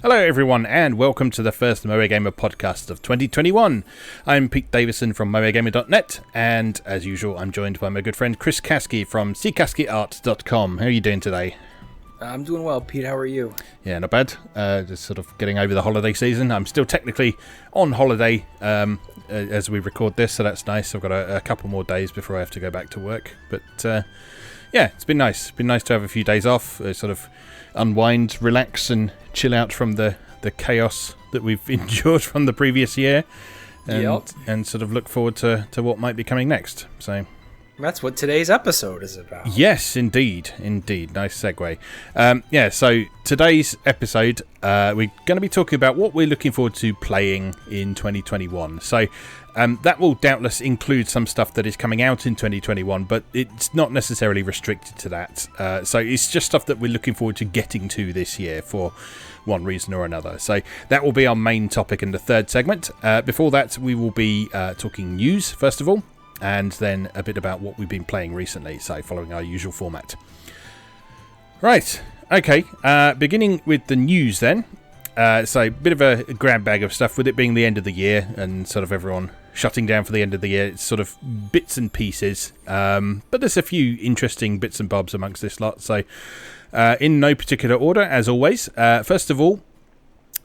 Hello everyone and welcome to the first MoeGamer podcast of 2021. I'm Pete Davison from MoeGamer.net and as usual I'm joined by my good friend Chris Kasky from ckaskyart.com. How are you doing today? I'm doing well, Pete. How are you? Yeah, not bad. Just sort of getting over the holiday season. I'm still technically on holiday as we record this, so that's nice. I've got a couple more days before I have to go back to work. But yeah, it's been nice. It's been nice to have a few days off, sort of unwind, relax and chill out from the chaos that we've endured from the previous year and sort of look forward to what might be coming next. So that's what today's episode is about. Yes, indeed. Nice segue. So today's episode, we're going to be talking about what we're looking forward to playing in 2021. So that will doubtless include some stuff that is coming out in 2021, but it's not necessarily restricted to that. So it's just stuff that we're looking forward to getting to this year for one reason or another. So that will be our main topic in the third segment. Before that, we will be talking news, first of all, and then a bit about what we've been playing recently, so following our usual format. Right, okay, beginning with the news then. So a bit of a grab bag of stuff, with it being the end of the year and sort of everyone shutting down for the end of the year. It's sort of bits and pieces, but there's a few interesting bits and bobs amongst this lot. So in no particular order, as always, first of all,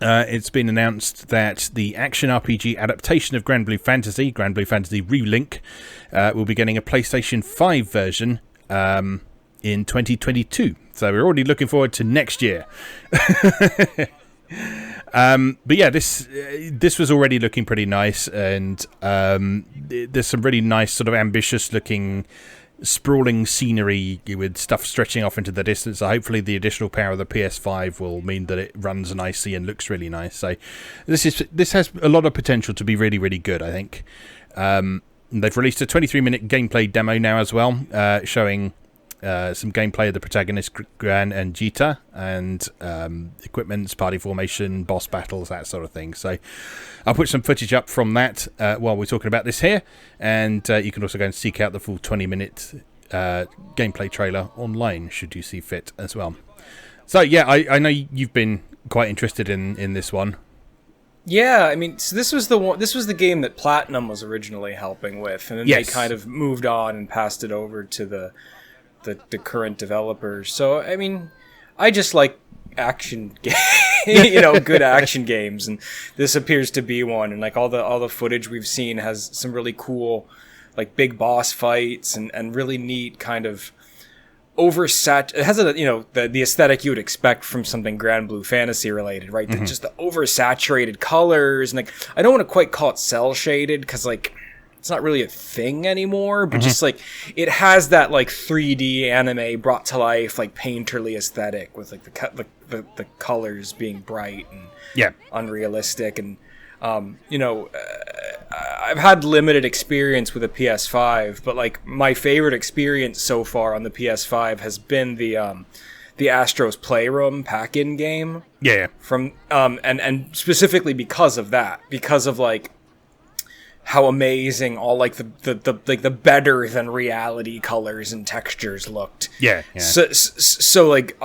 it's been announced that the action RPG adaptation of Granblue Fantasy Relink, will be getting a PlayStation 5 version in 2022. So we're already looking forward to next year. But yeah, this was already looking pretty nice, and there's some really nice sort of ambitious looking sprawling scenery with stuff stretching off into the distance. So hopefully the additional power of the PS5 will mean that it runs nicely and looks really nice. So this has a lot of potential to be really, really good, I think. They've released a 23-minute gameplay demo now as well, showing some gameplay of the protagonists Gran and Jita, and equipments, party formation, boss battles, that sort of thing. So I'll put some footage up from that while we're talking about this here, and you can also go and seek out the full 20-minute gameplay trailer online should you see fit as well. So yeah, I know you've been quite interested in this one. Yeah, I mean, so this was the game that Platinum was originally helping with, and then they kind of moved on and passed it over to the current developers. So I mean, I just like action good action games, and this appears to be one. And like all the footage we've seen has some really cool like big boss fights and really neat kind of it has the aesthetic you would expect from something Granblue Fantasy related, right? Mm-hmm. Just the oversaturated colors, and like I don't want to quite call it cell shaded because like it's not really a thing anymore, but just like it has that like 3D anime brought to life, like painterly aesthetic with like the colors being bright and unrealistic. And I've had limited experience with a PS5, but like my favorite experience so far on the PS5 has been the Astro's Playroom pack-in game. Yeah. From and specifically because of like how amazing all like the better than reality colors and textures looked. Yeah. So like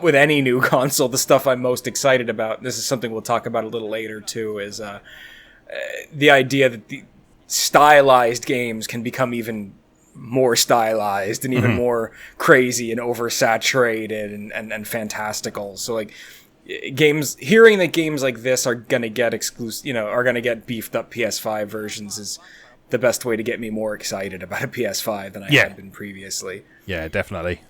with any new console, the stuff I'm most excited about, this is something we'll talk about a little later too, is the idea that the stylized games can become even more stylized and even more crazy and oversaturated and fantastical. So like hearing that games like this are gonna get are gonna get beefed up PS5 versions is the best way to get me more excited about a PS5 than I had been previously. Yeah, definitely.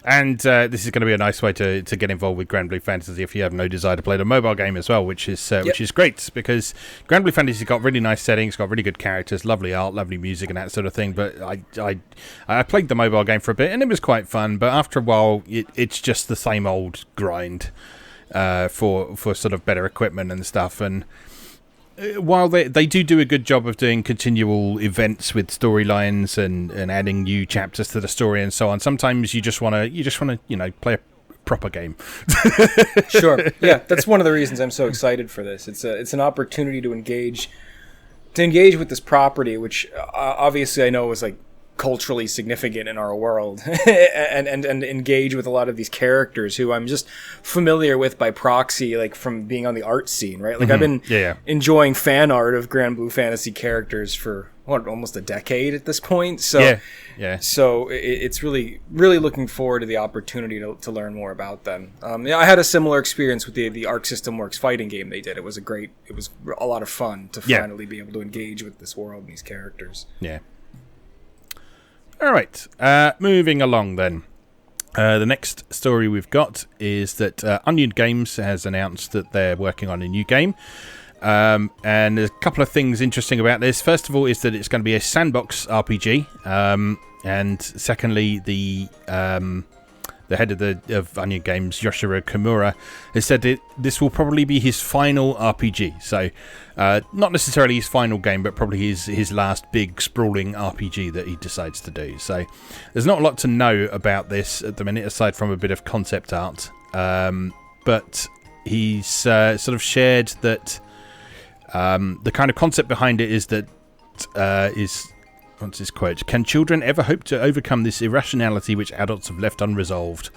And this is going to be a nice way to get involved with Granblue Fantasy if you have no desire to play the mobile game as well, which is great, because Granblue Fantasy's got really nice settings, got really good characters, lovely art, lovely music and that sort of thing. But I played the mobile game for a bit and it was quite fun, but after a while it's just the same old grind for sort of better equipment and stuff. And while they do a good job of doing continual events with storylines and adding new chapters to the story and so on, sometimes you just want to play a proper game. Sure. Yeah, that's one of the reasons I'm so excited for this. It's an opportunity to engage with this property, which obviously I know was like culturally significant in our world and engage with a lot of these characters who I'm just familiar with by proxy, like from being on the art scene, right? Like I've been enjoying fan art of Granblue fantasy characters for almost a decade at this point. So so it's really looking forward to the opportunity to learn more about them. I had a similar experience with the Arc System Works fighting game they did. It was a lot of fun to finally be able to engage with this world and these characters. Yeah. All right, moving along then. The next story we've got is that Onion Games has announced that they're working on a new game. And there's a couple of things interesting about this. First of all is that it's going to be a sandbox RPG. And secondly, the head of Onion Games, Yoshiro Kimura, has said that this will probably be his final RPG. So, not necessarily his final game, but probably his last big sprawling RPG that he decides to do. So, there's not a lot to know about this at the minute, aside from a bit of concept art. But he's sort of shared that the kind of concept behind it is that what's his quote? Can children ever hope to overcome this irrationality which adults have left unresolved?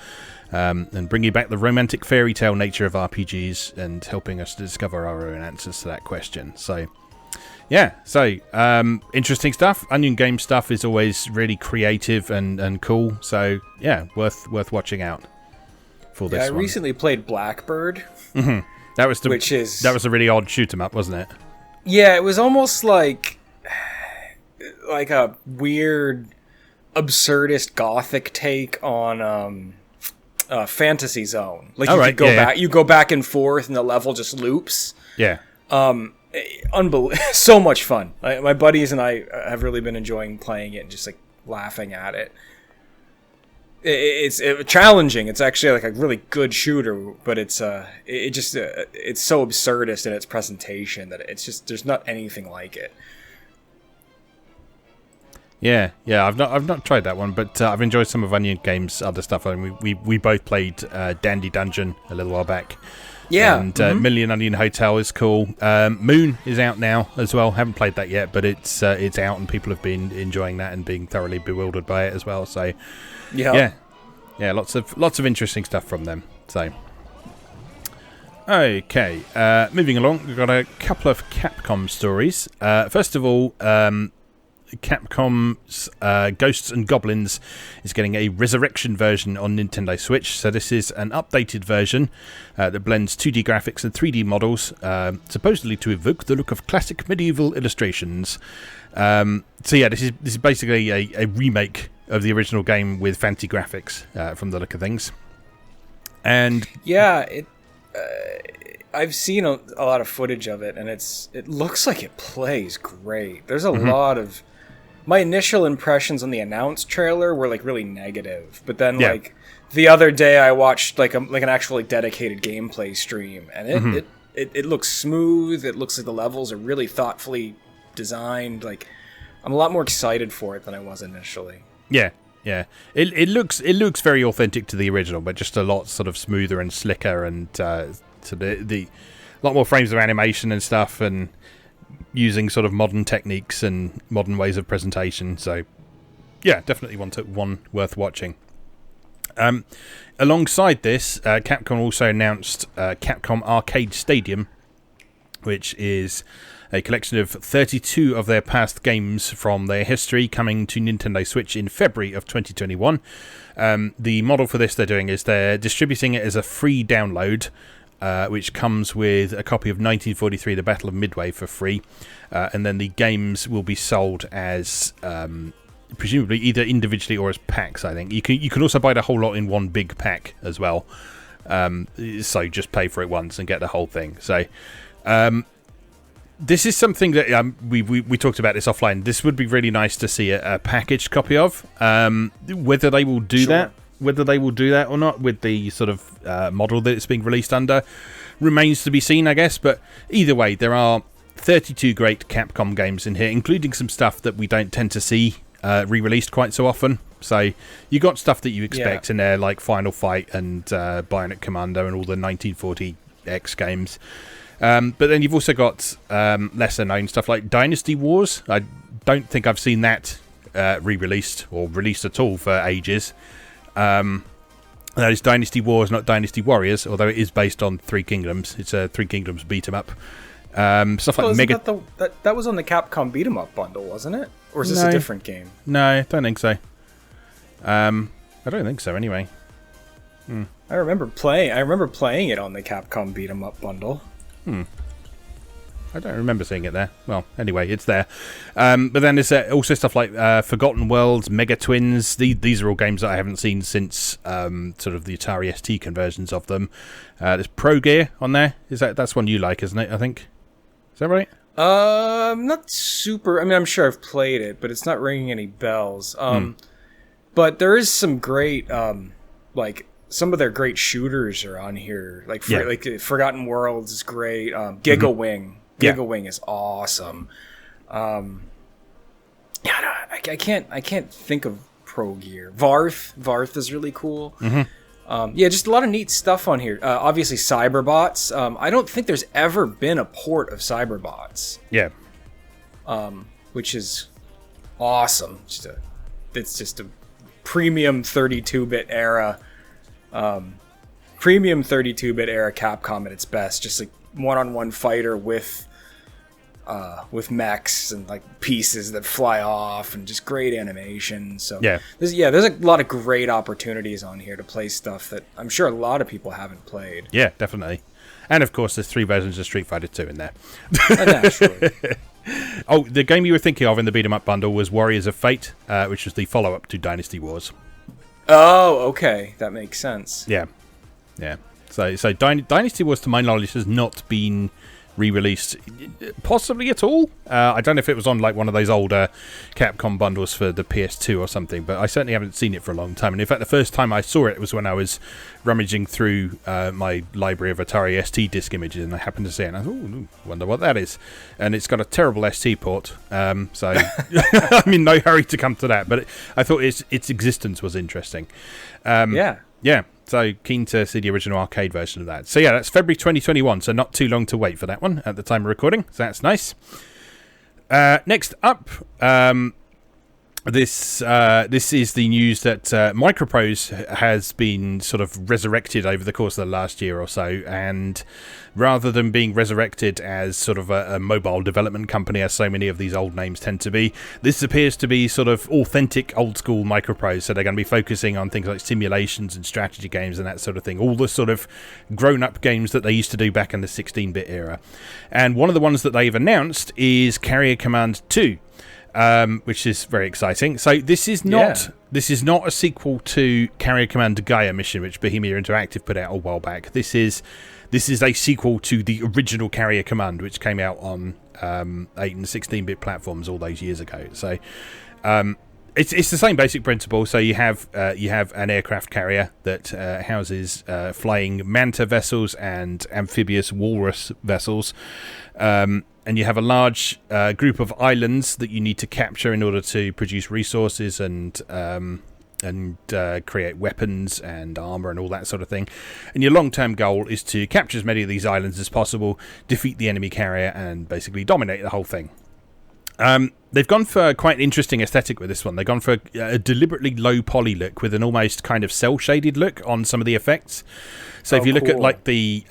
And bringing back the romantic fairy tale nature of RPGs and helping us to discover our own answers to that question. So, interesting stuff. Onion Game stuff is always really creative and cool. So, worth watching out for this one. I recently played Blackbird. Mm-hmm. That was a really odd shoot 'em up, wasn't it? Yeah, it was almost like a weird, absurdist gothic take on Fantasy Zone. Like you go back and forth, and the level just loops. Yeah. So much fun. My buddies and I have really been enjoying playing it and just like laughing at it. It's challenging. It's actually like a really good shooter, but it's so absurdist in its presentation that there's not anything like it. Yeah, I've not tried that one, but I've enjoyed some of Onion Games' other stuff. I mean, we both played Dandy Dungeon a little while back. Yeah, and Million Onion Hotel is cool. Moon is out now as well. Haven't played that yet, but it's out and people have been enjoying that and being thoroughly bewildered by it as well. So yeah, lots of interesting stuff from them. So okay, moving along, we've got a couple of Capcom stories. First of all, Capcom's Ghosts and Goblins is getting a resurrection version on Nintendo Switch. So this is an updated version that blends 2D graphics and 3D models, supposedly to evoke the look of classic medieval illustrations. This is basically a remake of the original game with fancy graphics from the look of things. And I've seen a lot of footage of it, and it looks like it plays great. There's a lot of... My initial impressions on the announced trailer were like really negative, but then like the other day I watched like an actual dedicated gameplay stream, and it looks smooth. It looks like the levels are really thoughtfully designed. Like I'm a lot more excited for it than I was initially. Yeah. It looks very authentic to the original, but just a lot sort of smoother and slicker, and to the lot more frames of animation and stuff, and using sort of modern techniques and modern ways of presentation. So yeah, definitely one worth watching. Alongside this, Capcom also announced Capcom Arcade Stadium, which is a collection of 32 of their past games from their history coming to Nintendo Switch in February of 2021. The model for this they're doing is they're distributing it as a free download, which comes with a copy of 1943, The Battle of Midway, for free. And then the games will be sold as, presumably, either individually or as packs, I think. You can also buy the whole lot in one big pack as well. So just pay for it once and get the whole thing. So this is something that we talked about this offline. This would be really nice to see a packaged copy of. Whether they will do that. Whether they will do that or not with the sort of model that it's being released under remains to be seen, I guess. But either way, there are 32 great Capcom games in here, including some stuff that we don't tend to see re-released quite so often. So you got stuff that you expect in there, like Final Fight and Bionic Commando and all the 1940X games. But then you've also got lesser known stuff like Dynasty Wars. I don't think I've seen that re-released or released at all for ages. That is Dynasty Wars, not Dynasty Warriors, although it is based on Three Kingdoms. It's a Three Kingdoms beat-em-up. Stuff like Mega... That was on the Capcom beat-em-up bundle, wasn't it? Or is this a different game? No, I don't think so. I don't think so, anyway. I remember playing it on the Capcom beat-em-up bundle. I don't remember seeing it there. Well, anyway, it's there. But then there's also stuff like Forgotten Worlds, Mega Twins. These are all games that I haven't seen since sort of the Atari ST conversions of them. There's Pro Gear on there. That's one you like, isn't it? I think. Is that right? Not super. I mean, I'm sure I've played it, but it's not ringing any bells. But there is some great, like some of their great shooters are on here. Like Forgotten Worlds is great. Giga Wing. Giga Wing is awesome. I can't think of Pro Gear. Varth is really cool. Just a lot of neat stuff on here. Obviously, Cyberbots. I don't think there's ever been a port of Cyberbots. Yeah. Which is awesome. It's just a premium 32-bit era. Premium 32-bit era Capcom at its best. Just like one-on-one fighter with mechs and like pieces that fly off and just great animation. So there's a lot of great opportunities on here to play stuff that I'm sure a lot of people haven't played. Yeah, definitely. And of course, there's 3 versions of Street Fighter 2 in there. Naturally. Oh, the game you were thinking of in the beat 'em up bundle was Warriors of Fate, which was the follow-up to Dynasty Wars. Oh, okay, that makes sense. Yeah. So Dynasty Wars, to my knowledge, has not been re-released, possibly at all. I don't know if it was on like one of those older Capcom bundles for the PS2 or something, but I certainly haven't seen it for a long time. And in fact, the first time I saw it was when I was rummaging through my library of Atari ST disc images, and I happened to see it, and I thought, wonder what that is. And it's got a terrible ST port, so I'm in no hurry to come to that, but I thought its existence was interesting. Yeah, so keen to see the original arcade version of that. So yeah, that's February 2021, so not too long to wait for that one at the time of recording, so that's nice. Next up, this is the news that Microprose has been sort of resurrected over the course of the last year or so, and rather than being resurrected as sort of a mobile development company, as so many of these old names tend to be, this appears to be sort of authentic old school Microprose. So they're going to be focusing on things like simulations and strategy games and that sort of thing, all the sort of grown-up games that they used to do back in the 16-bit era. And one of the ones that they've announced is Carrier Command 2. Which is very exciting. So this is not a sequel to Carrier Command Gaia Mission, which Bohemia Interactive put out a while back. This is a sequel to the original Carrier Command, which came out on 8 and 16-bit platforms all those years ago. So it's the same basic principle. So you have an aircraft carrier that houses flying manta vessels and amphibious walrus vessels. And you have a large group of islands that you need to capture in order to produce resources and create weapons and armor and all that sort of thing. And your long-term goal is to capture as many of these islands as possible, defeat the enemy carrier, and basically dominate the whole thing. They've gone for quite an interesting aesthetic with this one. They've gone for a deliberately low poly look with an almost kind of cel-shaded look on some of the effects. So if you look at like the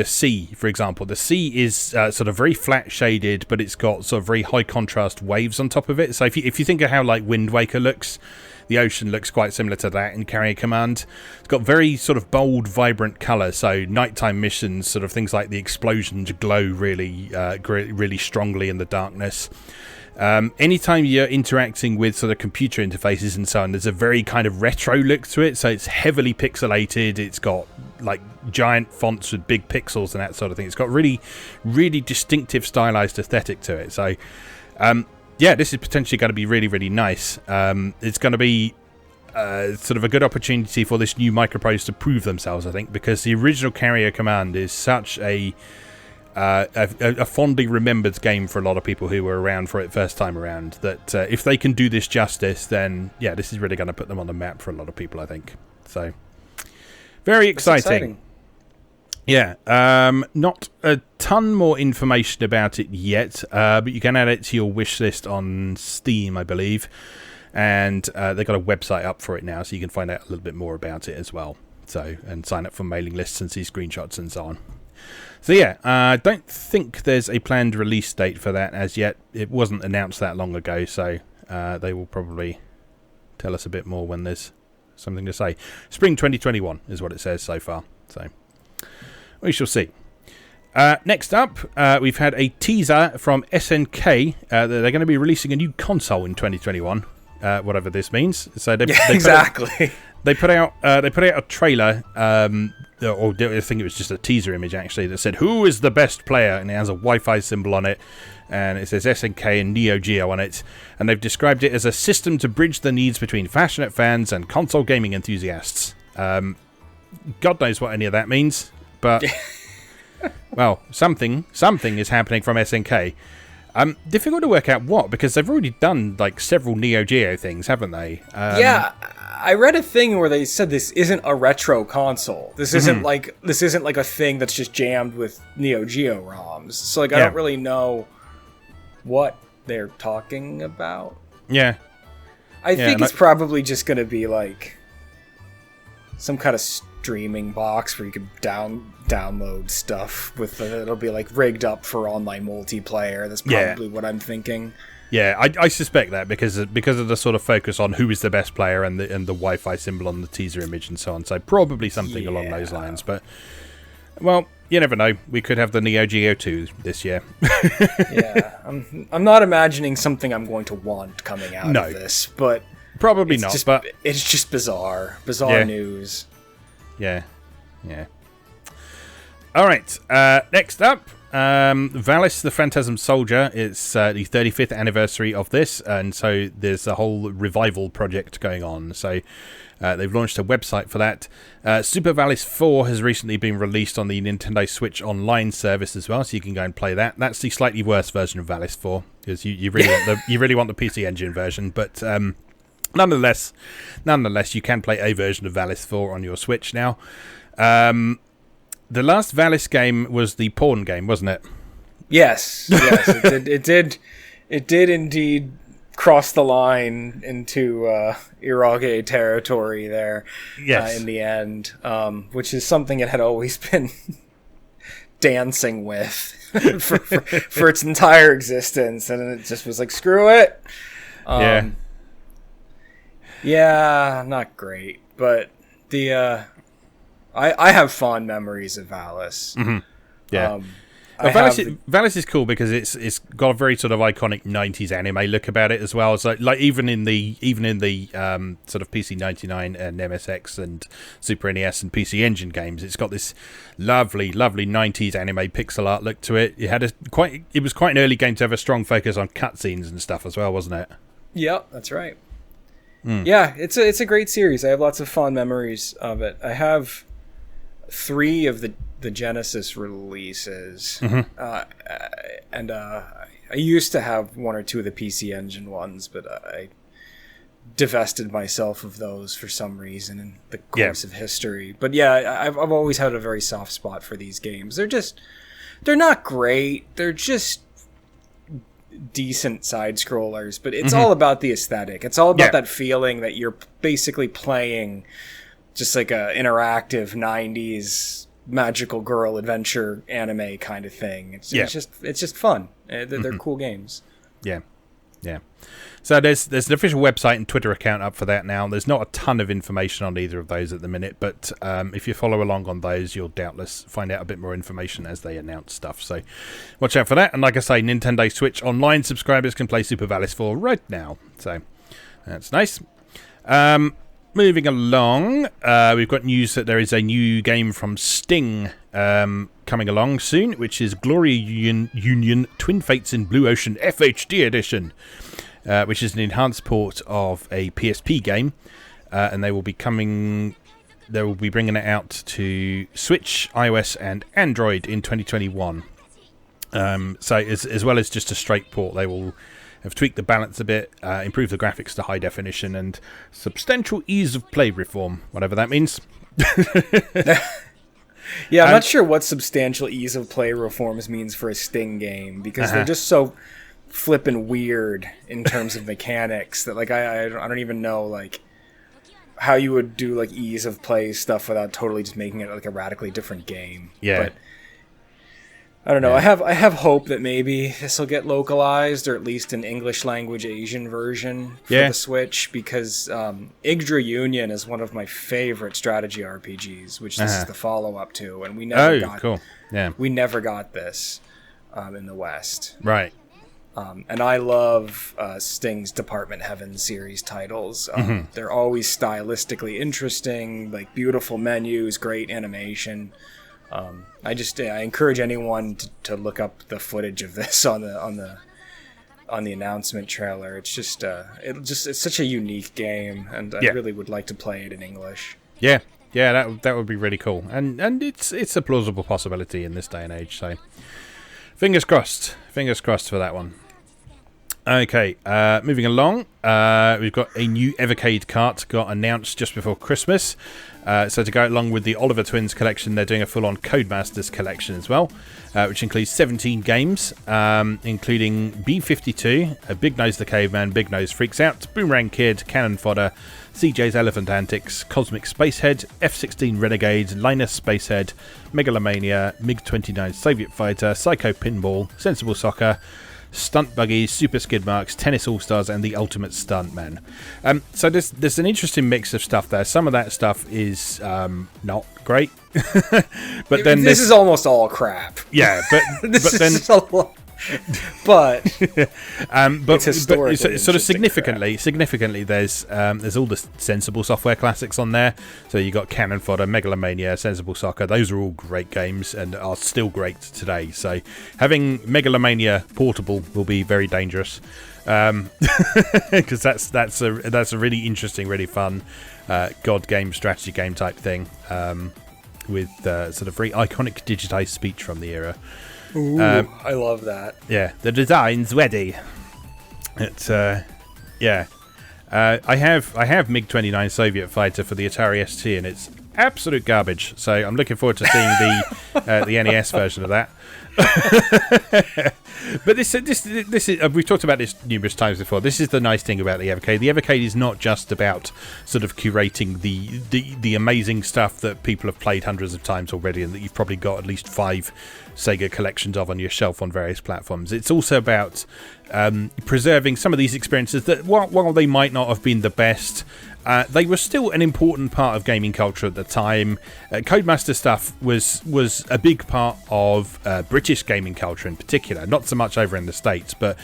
sea, for example, the sea is sort of very flat shaded, but it's got sort of very high contrast waves on top of it. So if you think of how like Wind Waker looks, the ocean looks quite similar to that in Carrier Command. It's got very sort of bold, vibrant colour. So nighttime missions, sort of things like the explosions glow really strongly in the darkness. Anytime you're interacting with sort of computer interfaces and so on, there's a very kind of retro look to it. So it's heavily pixelated. It's got like giant fonts with big pixels and that sort of thing. It's got really, really distinctive stylized aesthetic to it. So this is potentially going to be really, really nice. It's going to be sort of a good opportunity for this new Microprose to prove themselves, I think, because the original Carrier Command is such a fondly remembered game for a lot of people who were around for it first time around, that if they can do this justice, then this is really going to put them on the map for a lot of people, I think. So very exciting. Yeah, not a ton more information about it yet, but you can add it to your wish list on Steam, I believe. And they've got a website up for it now, so you can find out a little bit more about it as well. So, and sign up for mailing lists and see screenshots and so on. So yeah, I don't think there's a planned release date for that as yet. It wasn't announced that long ago, so they will probably tell us a bit more when there's something to say. Spring 2021 is what it says so far. So we shall see. Next up, we've had a teaser from SNK that they're going to be releasing a new console in 2021, whatever this means. So they exactly. They put out a trailer, or I think it was just a teaser image actually, that said "Who is the best player?" and it has a Wi-Fi symbol on it, and it says SNK and Neo Geo on it, and they've described it as a system to bridge the needs between passionate fans and console gaming enthusiasts. God knows what any of that means, but well, something is happening from SNK. Difficult to work out what, because they've already done like several Neo Geo things, haven't they? Yeah, I read a thing where they said this isn't a retro console. This isn't like a thing that's just jammed with Neo Geo ROMs. So like I don't really know what they're talking about. Yeah. I think it's probably just going to be like some kind of streaming box where you can download stuff with it'll be like rigged up for online multiplayer. That's probably what I'm thinking. Yeah, I suspect that because of the sort of focus on who is the best player and the Wi-Fi symbol on the teaser image and so on. So probably something along those lines. But well, you never know. We could have the Neo Geo 2 this year. Yeah, I'm not imagining something I'm going to want coming out of this, but probably not. But it's just bizarre news. Yeah. All right. Next up. Valis, the Phantasm Soldier. It's the 35th anniversary of this, and so there's a whole revival project going on. So they've launched a website for that. Super Valis 4 has recently been released on the Nintendo Switch Online service as well, so you can go and play that. That's the slightly worse version of Valis 4, because you really want the PC Engine version, but nonetheless, you can play a version of Valis 4 on your Switch now. The last Valis game was the porn game, wasn't it? Yes, it did indeed cross the line into eroge territory there. Yes. In the end, which is something it had always been dancing with for its entire existence, and it just was like, screw it. Yeah, not great, but the I have fond memories of Valis. Mm-hmm. Yeah. Valis is cool because it's got a very sort of iconic 90s anime look about it as well. So like even in the sort of PC 99 and MSX and Super NES and PC Engine games, it's got this lovely 90s anime pixel art look to it. It was quite an early game to have a strong focus on cutscenes and stuff as well, wasn't it? Yep, that's right. Yeah, it's a great series. I have lots of fond memories of it. I have 3 of the Genesis releases, and I used to have 1 or 2 of the PC Engine ones, but I divested myself of those for some reason in the course of history. But yeah, I've always had a very soft spot for these games. They're not great. They're just decent side scrollers, but it's all about the aesthetic. It's all about that feeling that you're basically playing just like a interactive 90s magical girl adventure anime kind of thing. It's just fun. They're cool games. Yeah. So there's an official website and Twitter account up for that now. There's not a ton of information on either of those at the minute, but if you follow along on those, you'll doubtless find out a bit more information as they announce stuff. So watch out for that. And like I say, Nintendo Switch Online subscribers can play Super Valis 4 right now. So that's nice. Moving along, we've got news that there is a new game from Sting coming along soon, which is Gloria Union Twin Fates in Blue Ocean FHD Edition, which is an enhanced port of a PSP game, and they will be bringing it out to Switch, iOS, and Android in 2021. So as well as just a straight port, they will have tweaked the balance a bit, improved the graphics to high definition, and substantial ease of play reform, whatever that means. Yeah, I'm not sure what substantial ease of play reforms means for a Sting game, because they're just so flippin' weird in terms of mechanics that, like, I don't even know, like, how you would do, like, ease of play stuff without totally just making it, like, a radically different game. Yeah. But I don't know. Yeah. I have hope that maybe this will get localized, or at least an English language Asian version for the Switch, because Yggdra Union is one of my favorite strategy RPGs, which this is the follow-up to, and we never got this in the West. Right. And I love Sting's Department Heaven series titles. They're always stylistically interesting, like beautiful menus, great animation. I encourage anyone to look up the footage of this on the announcement trailer. It's just it's such a unique game, and I really would like to play it in English. Yeah, that would be really cool, and it's a plausible possibility in this day and age. So fingers crossed for that one. Okay, moving along, we've got a new Evercade cart got announced just before Christmas. So to go along with the Oliver Twins collection, they're doing a full-on Codemasters collection as well, which includes 17 games, including B-52, Big Nose the Caveman, Big Nose Freaks Out, Boomerang Kid, Cannon Fodder, CJ's Elephant Antics, Cosmic Spacehead, F-16 Renegade, Linus Spacehead, Megalomania, MiG-29 Soviet Fighter, Psycho Pinball, Sensible Soccer, Stunt Buggies, Super Skid Marks, Tennis All-Stars, and the Ultimate Stuntman. So there's an interesting mix of stuff there. Some of that stuff is not great, but then this is almost all crap. Yeah, but it's historically sort of significantly, there's all the Sensible Software classics on there. So you got Cannon Fodder, Megalomania, Sensible Soccer. Those are all great games and are still great today. So having Megalomania portable will be very dangerous, because that's a really interesting, really fun god game, strategy game type thing, with sort of very iconic digitized speech from the era. Ooh, I love that. Yeah, the design's ready. It's I have MiG-29 Soviet Fighter for the Atari ST, and it's absolute garbage. So I'm looking forward to seeing the NES version of that. But this is we've talked about this numerous times before. This is the nice thing about the Evercade. The Evercade is not just about sort of curating the amazing stuff that people have played hundreds of times already, and that you've probably got at least 5 SaGa collections of on your shelf on various platforms. It's also about preserving some of these experiences that, while they might not have been the best, they were still an important part of gaming culture at the time. Codemaster stuff was a big part of British gaming culture in particular, not so much over in the States, but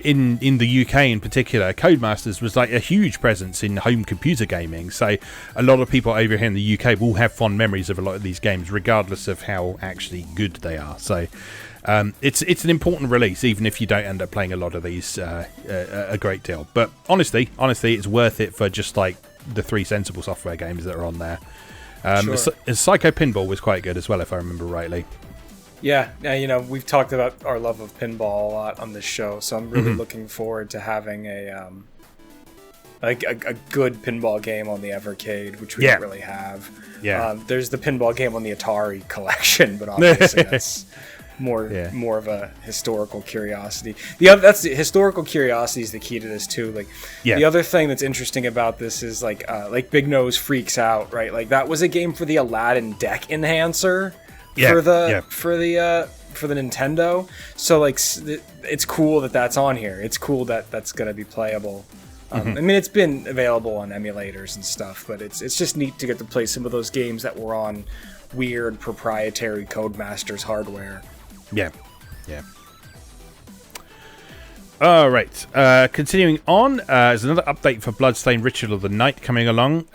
in the UK in particular, Codemasters was like a huge presence in home computer gaming. So a lot of people over here in the UK will have fond memories of a lot of these games, regardless of how actually good they are. So it's an important release, even if you don't end up playing a lot of these a great deal. But honestly, it's worth it for just like the 3 Sensible Software games that are on there. Sure. Psycho Pinball was quite good as well, if I remember rightly. Yeah, we've talked about our love of pinball a lot on this show, so I'm really looking forward to having a good pinball game on the Evercade, which we don't really have. Yeah, there's the pinball game on the Atari collection, but obviously that's more of a historical curiosity. That's the historical curiosity is the key to this too. Like the other thing that's interesting about this is like Big Nose Freaks Out, right? Like that was a game for the Aladdin deck enhancer. For the Nintendo, so like it's cool that that's on here. It's cool that that's gonna be playable. I mean, it's been available on emulators and stuff, but it's just neat to get to play some of those games that were on weird proprietary Codemasters hardware. Yeah. All right. Continuing on, there's another update for Bloodstained Ritual of the Night coming along.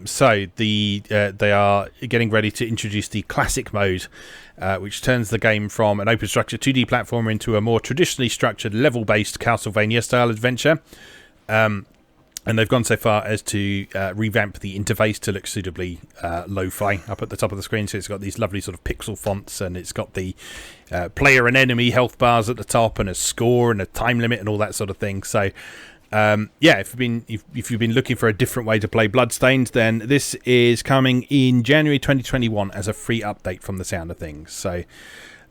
So they are getting ready to introduce the classic mode, which turns the game from an open structure 2D platformer into a more traditionally structured level-based Castlevania-style adventure. And they've gone so far as to revamp the interface to look suitably lo-fi up at the top of the screen. So it's got these lovely sort of pixel fonts, and it's got the player and enemy health bars at the top, and a score and a time limit and all that sort of thing. So if you've been looking for a different way to play Bloodstained, then this is coming in January 2021 as a free update from the sound of things. So,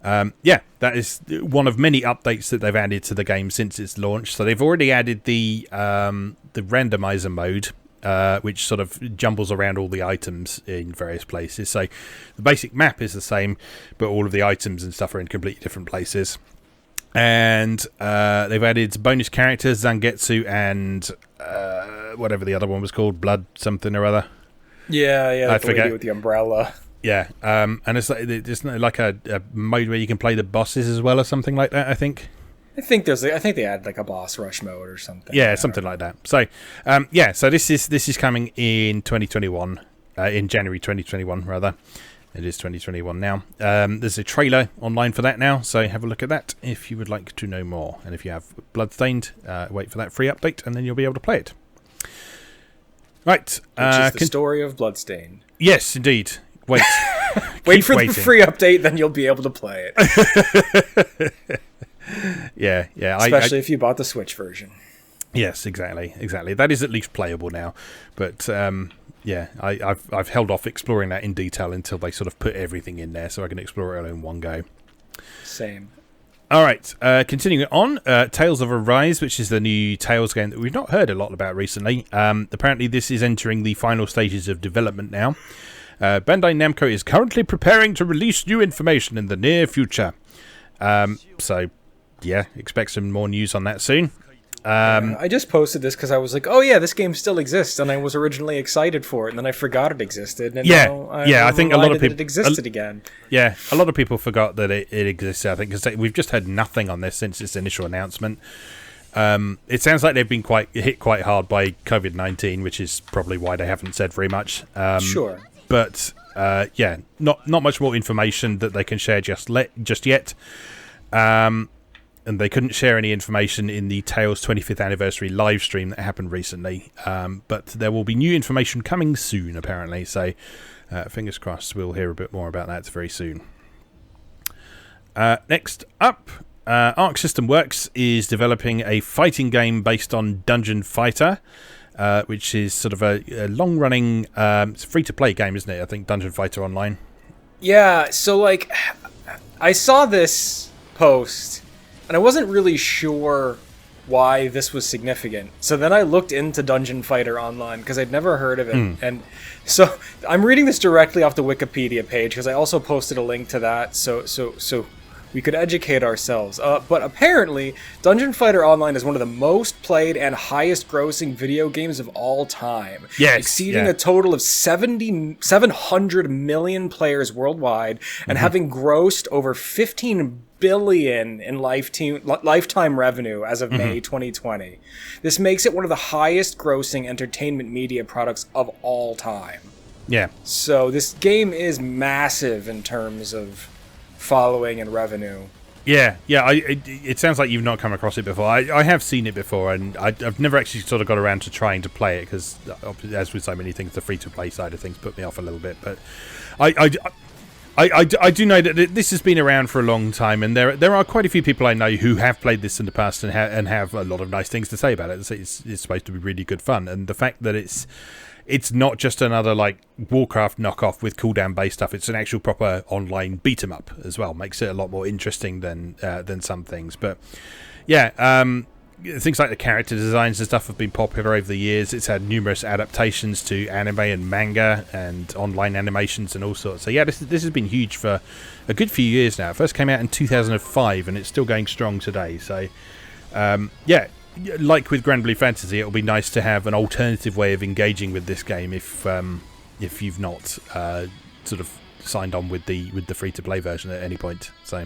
that is one of many updates that they've added to the game since its launch. So they've already added the randomizer mode, which sort of jumbles around all the items in various places. So the basic map is the same, but all of the items and stuff are in completely different places. And they've added bonus characters, Zangetsu and whatever the other one was called, Blood something or other. Yeah, I forget. With the umbrella. Yeah, and it's like a mode where you can play the bosses as well or something like that, I think. I think they added like a boss rush mode or something. Yeah, something like that. So, so this is coming in 2021, in January 2021 rather. It is 2021 now. There's a trailer online for that now, so have a look at that if you would like to know more. And if you have Bloodstained, wait for that free update, and then you'll be able to play it. Right. Which is the story of Bloodstained. Yes, indeed. Wait. Wait for the free update, then you'll be able to play it. Yeah. Especially if you bought the Switch version. Yes, exactly. That is at least playable now. But I've held off exploring that in detail until they sort of put everything in there, so I can explore it all in one go. Same. All right, continuing on, Tales of Arise, which is the new Tales game that we've not heard a lot about recently. Apparently, this is entering the final stages of development now. Bandai Namco is currently preparing to release new information in the near future. Expect some more news on that soon. I just posted this because I was like, oh yeah, this game still exists, and I was originally excited for it, and then I forgot it existed. And I think a lot of people it existed again. Yeah, a lot of people forgot that it existed. I think because we've just heard nothing on this since its initial announcement. It sounds like they've been hit quite hard by COVID-19, which is probably why they haven't said very much. Sure, but not much more information that they can share just yet. And they couldn't share any information in the Tales 25th anniversary live stream that happened recently. But there will be new information coming soon, apparently. So fingers crossed we'll hear a bit more about that very soon. Next up, Arc System Works is developing a fighting game based on Dungeon Fighter, which is sort of a long-running, it's a free-to-play game, isn't it? I think Dungeon Fighter Online. Yeah, so I saw this post, and I wasn't really sure why this was significant. So then I looked into Dungeon Fighter Online because I'd never heard of it. And so I'm reading this directly off the Wikipedia page because I also posted a link to that so we could educate ourselves. But apparently, Dungeon Fighter Online is one of the most played and highest grossing video games of all time. Yes, exceeding a total of 700 million players worldwide and having grossed over 15 billion in lifetime revenue as of May 2020. This makes it one of the highest grossing entertainment media products of all time. Yeah. So this game is massive in terms of following and revenue. Yeah. It sounds like you've not come across it before. I have seen it before, and I've never actually sort of got around to trying to play it because, as with so many things, the free-to-play side of things put me off a little bit. But I do know that this has been around for a long time, and there are quite a few people I know who have played this in the past and have a lot of nice things to say about it. It's supposed to be really good fun, and the fact that it's not just another Warcraft knockoff with cooldown based stuff. It's an actual proper online beat 'em up as well. Makes it a lot more interesting than some things. But yeah, things like the character designs and stuff have been popular over the years. It's had numerous adaptations to anime and manga and online animations and all sorts. So yeah, this has been huge for a good few years now. It first came out in 2005 and it's still going strong today. So like with Granblue Fantasy, it'll be nice to have an alternative way of engaging with this game if you've not sort of signed on with the free-to-play version at any point. So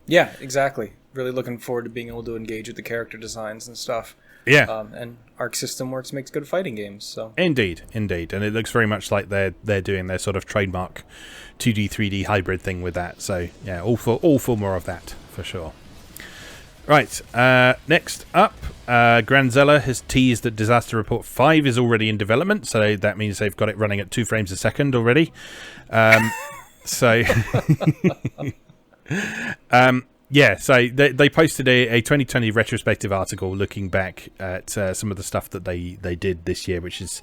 yeah, exactly. Really looking forward to being able to engage with the character designs and stuff. Yeah. And Arc System Works makes good fighting games. So Indeed. And it looks very much like they're doing their sort of trademark 2D, 3D hybrid thing with that. So yeah, all for more of that, for sure. Right, next up, Granzella has teased that Disaster Report 5 is already in development, so that means they've got it running at 2 frames a second already. Yeah, so they posted a 2020 retrospective article looking back at some of the stuff that they did this year, which is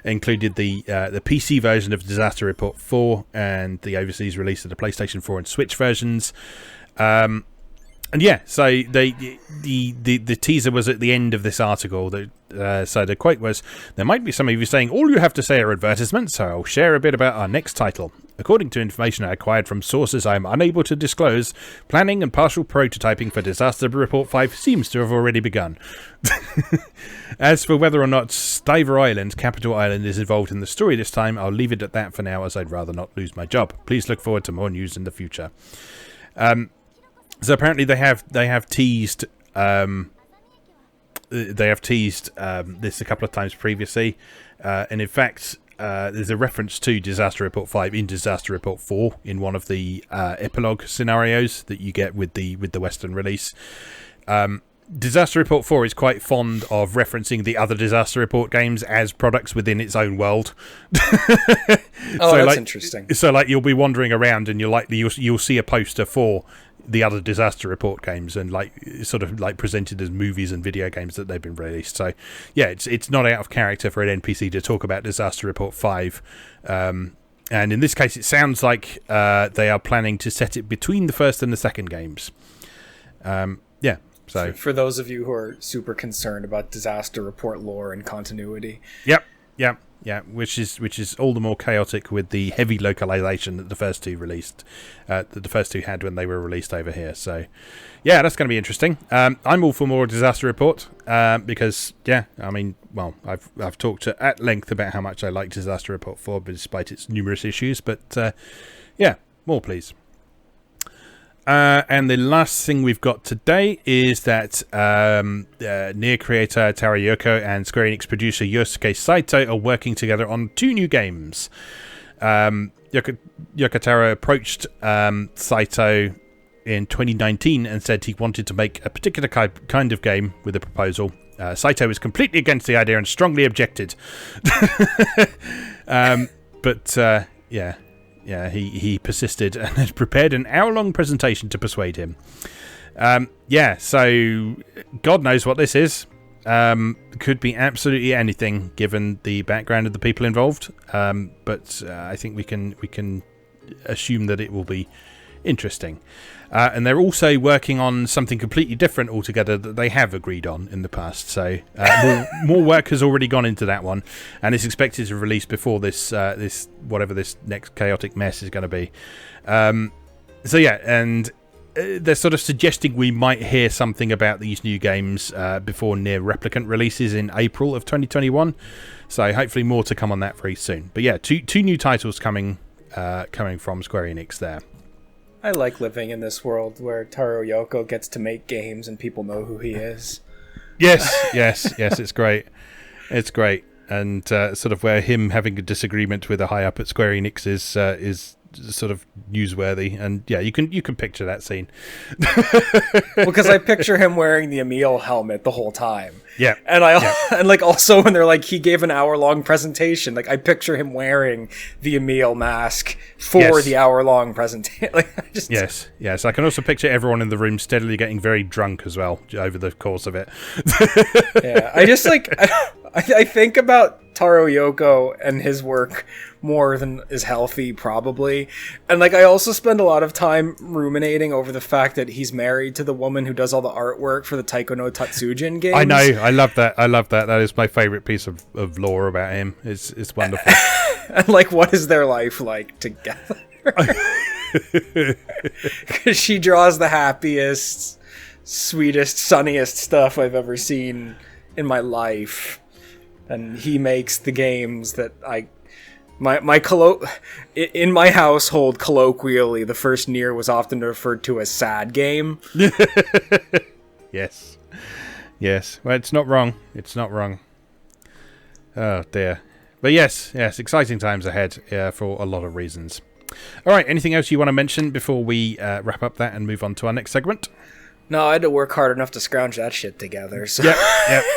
included the PC version of Disaster Report 4 and the overseas release of the PlayStation 4 and Switch versions. And yeah, so the teaser was at the end of this article. So the quote was, "There might be some of you saying all you have to say are advertisements, so I'll share a bit about our next title. According to information I acquired from sources I am unable to disclose, planning and partial prototyping for Disaster Report 5 seems to have already begun. As for whether or not Stiver Island, Capital Island, is involved in the story this time, I'll leave it at that for now, as I'd rather not lose my job. Please look forward to more news in the future." So apparently they have teased this a couple of times previously, and in fact there's a reference to Disaster Report 5 in Disaster Report 4 in one of the epilogue scenarios that you get with the Western release. Disaster Report 4 is quite fond of referencing the other Disaster Report games as products within its own world. That's interesting. So like you'll be wandering around and you'll see a poster for the other Disaster Report games and like sort of like presented as movies and video games that they've been released. So yeah, it's not out of character for an NPC to talk about Disaster Report 5. And in this case, it sounds like they are planning to set it between the first and the second games. Yeah. So for those of you who are super concerned about Disaster Report lore and continuity. Yep, which is all the more chaotic with the heavy localization that the first two released, that the first two had when they were released over here. So, yeah, that's going to be interesting. I'm all for more Disaster Report because, yeah, I mean, well, I've talked at length about how much I like Disaster Report 4, despite its numerous issues. But yeah, more please. And the last thing we've got today is that Nier creator Taro Yoko and Square Enix producer Yosuke Saito are working together on 2 new games. Yoko Taro approached Saito in 2019 and said he wanted to make a particular kind of game with a proposal. Saito was completely against the idea and strongly objected. But yeah, he persisted and had prepared an hour-long presentation to persuade him. So God knows what this is. Could be absolutely anything given the background of the people involved. But I think we can assume that it will be interesting. And they're also working on something completely different altogether that they have agreed on in the past. So more work has already gone into that one, and it's expected to release before this whatever this next chaotic mess is going to be. So yeah, and they're sort of suggesting we might hear something about these new games before Nier Replicant releases in April of 2021. So hopefully more to come on that very soon. But yeah, two new titles coming from Square Enix there. I like living in this world where Taro Yoko gets to make games and people know who he is. Yes, it's great. It's great. And sort of where him having a disagreement with a high up at Square Enix is sort of newsworthy. And yeah, you can picture that scene. Because I picture him wearing the Emil helmet the whole time. Yeah. And and like also when they're like he gave an hour-long presentation, like I picture him wearing the Emil mask for the hour-long presentation. Yes. I can also picture everyone in the room steadily getting very drunk as well over the course of it. Yeah. I just like I think about Taro Yoko and his work more than is healthy, probably. And like I also spend a lot of time ruminating over the fact that he's married to the woman who does all the artwork for the Taiko no Tatsujin games. I know, I love that. That is my favourite piece of lore about him. It's wonderful. And like, what is their life like together? Because she draws the happiest, sweetest, sunniest stuff I've ever seen in my life. And he makes the games that in my household, colloquially, the first Nier was often referred to as sad game. Yes. Well, it's not wrong. Oh dear. But yes, exciting times ahead for a lot of reasons. All right, anything else you want to mention before we wrap up that and move on to our next segment? No, I had to work hard enough to scrounge that shit together. So. Yep,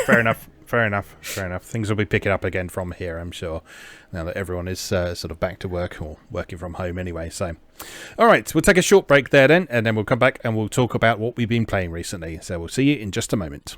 fair enough. fair enough. Things will be picking up again from here, I'm sure, now that everyone is sort of back to work or working from home anyway. So, all right, we'll take a short break there then, and then we'll come back and we'll talk about what we've been playing recently. So we'll see you in just a moment.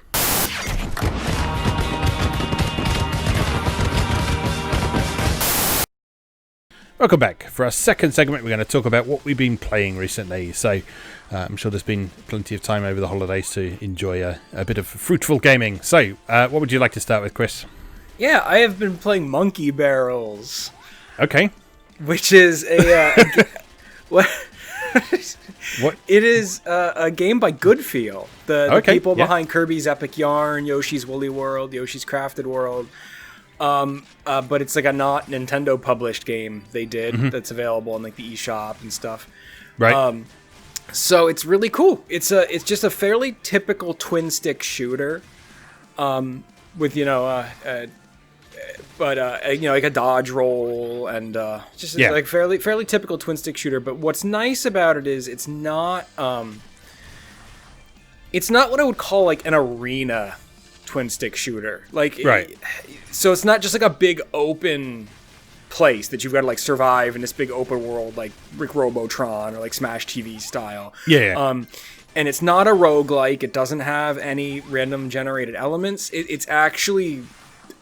Welcome back. For our second segment, we're going to talk about what we've been playing recently. So I'm sure there's been plenty of time over the holidays to enjoy a bit of fruitful gaming. So what would you like to start with, Chris? Yeah, I have been playing Monkey Barrels. Okay. Which is what? It is a game by Goodfeel, the people behind Kirby's Epic Yarn, Yoshi's Woolly World, Yoshi's Crafted World. But it's like a not Nintendo published game they did that's available on like the eShop and stuff. Right. So it's really cool. It's just a fairly typical twin stick shooter, with like a dodge roll and like fairly typical twin stick shooter. But what's nice about it is it's not what I would call like an arena twin stick shooter. So it's not just like a big open place that you've got to like survive in this big open world like Rick Robotron or like Smash TV style. Yeah. And it's not a roguelike. It doesn't have any random generated elements. It's actually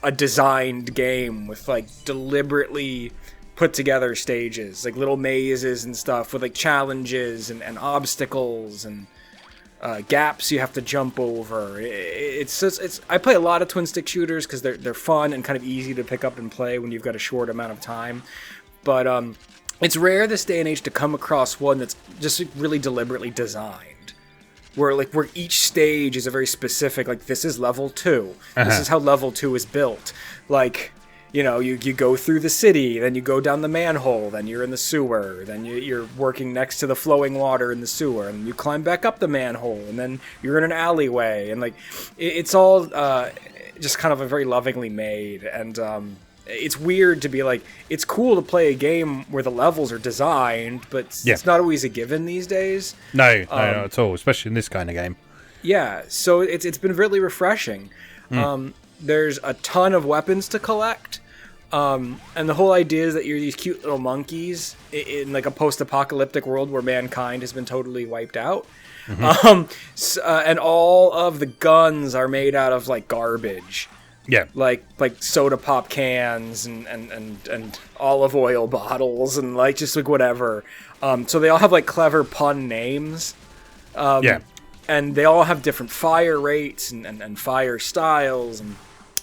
a designed game with like deliberately put together stages, like little mazes and stuff with like challenges and obstacles and gaps you have to jump over. I play a lot of twin stick shooters because they're fun and kind of easy to pick up and play when you've got a short amount of time. But it's rare this day and age to come across one that's just really deliberately designed, where each stage is a very specific. Like this is level 2. This is how level 2 is built. Like, you go through the city, then you go down the manhole, then you're in the sewer, then you're working next to the flowing water in the sewer, and you climb back up the manhole, and then you're in an alleyway, and like it's all just kind of a very lovingly made, and it's weird to be like, it's cool to play a game where the levels are designed, but it's not always a given these days. No, not at all, especially in this kind of game. Yeah, so it's been really refreshing. There's a ton of weapons to collect, and the whole idea is that you're these cute little monkeys in like a post-apocalyptic world where mankind has been totally wiped out. And all of the guns are made out of like garbage. Yeah, like soda pop cans and olive oil bottles and like just like whatever. So they all have like clever pun names. And they all have different fire rates and fire styles, and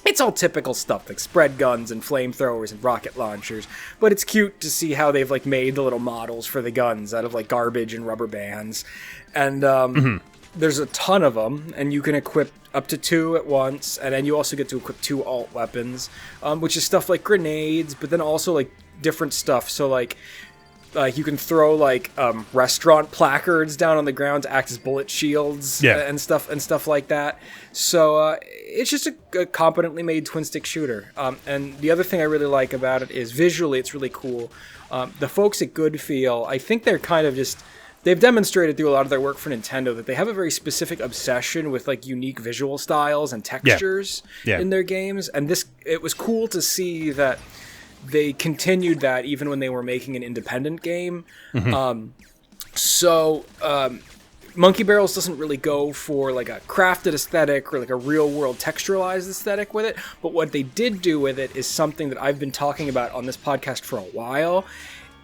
it's all typical stuff like spread guns and flamethrowers and rocket launchers. But it's cute to see how they've like made the little models for the guns out of like garbage and rubber bands. And there's a ton of them, and you can equip up to 2 at once, and then you also get to equip 2 alt weapons, which is stuff like grenades, but then also like different stuff. So like you can throw like restaurant placards down on the ground to act as bullet shields and stuff like that. So it's just a competently made twin stick shooter. And the other thing I really like about it is visually it's really cool. The folks at Goodfeel, I think they're kind of just, they've demonstrated through a lot of their work for Nintendo that they have a very specific obsession with like unique visual styles and textures in their games. And it was cool to see that they continued that even when they were making an independent game. Monkey Barrels doesn't really go for like a crafted aesthetic or like a real world texturalized aesthetic with it. But what they did do with it is something that I've been talking about on this podcast for a while.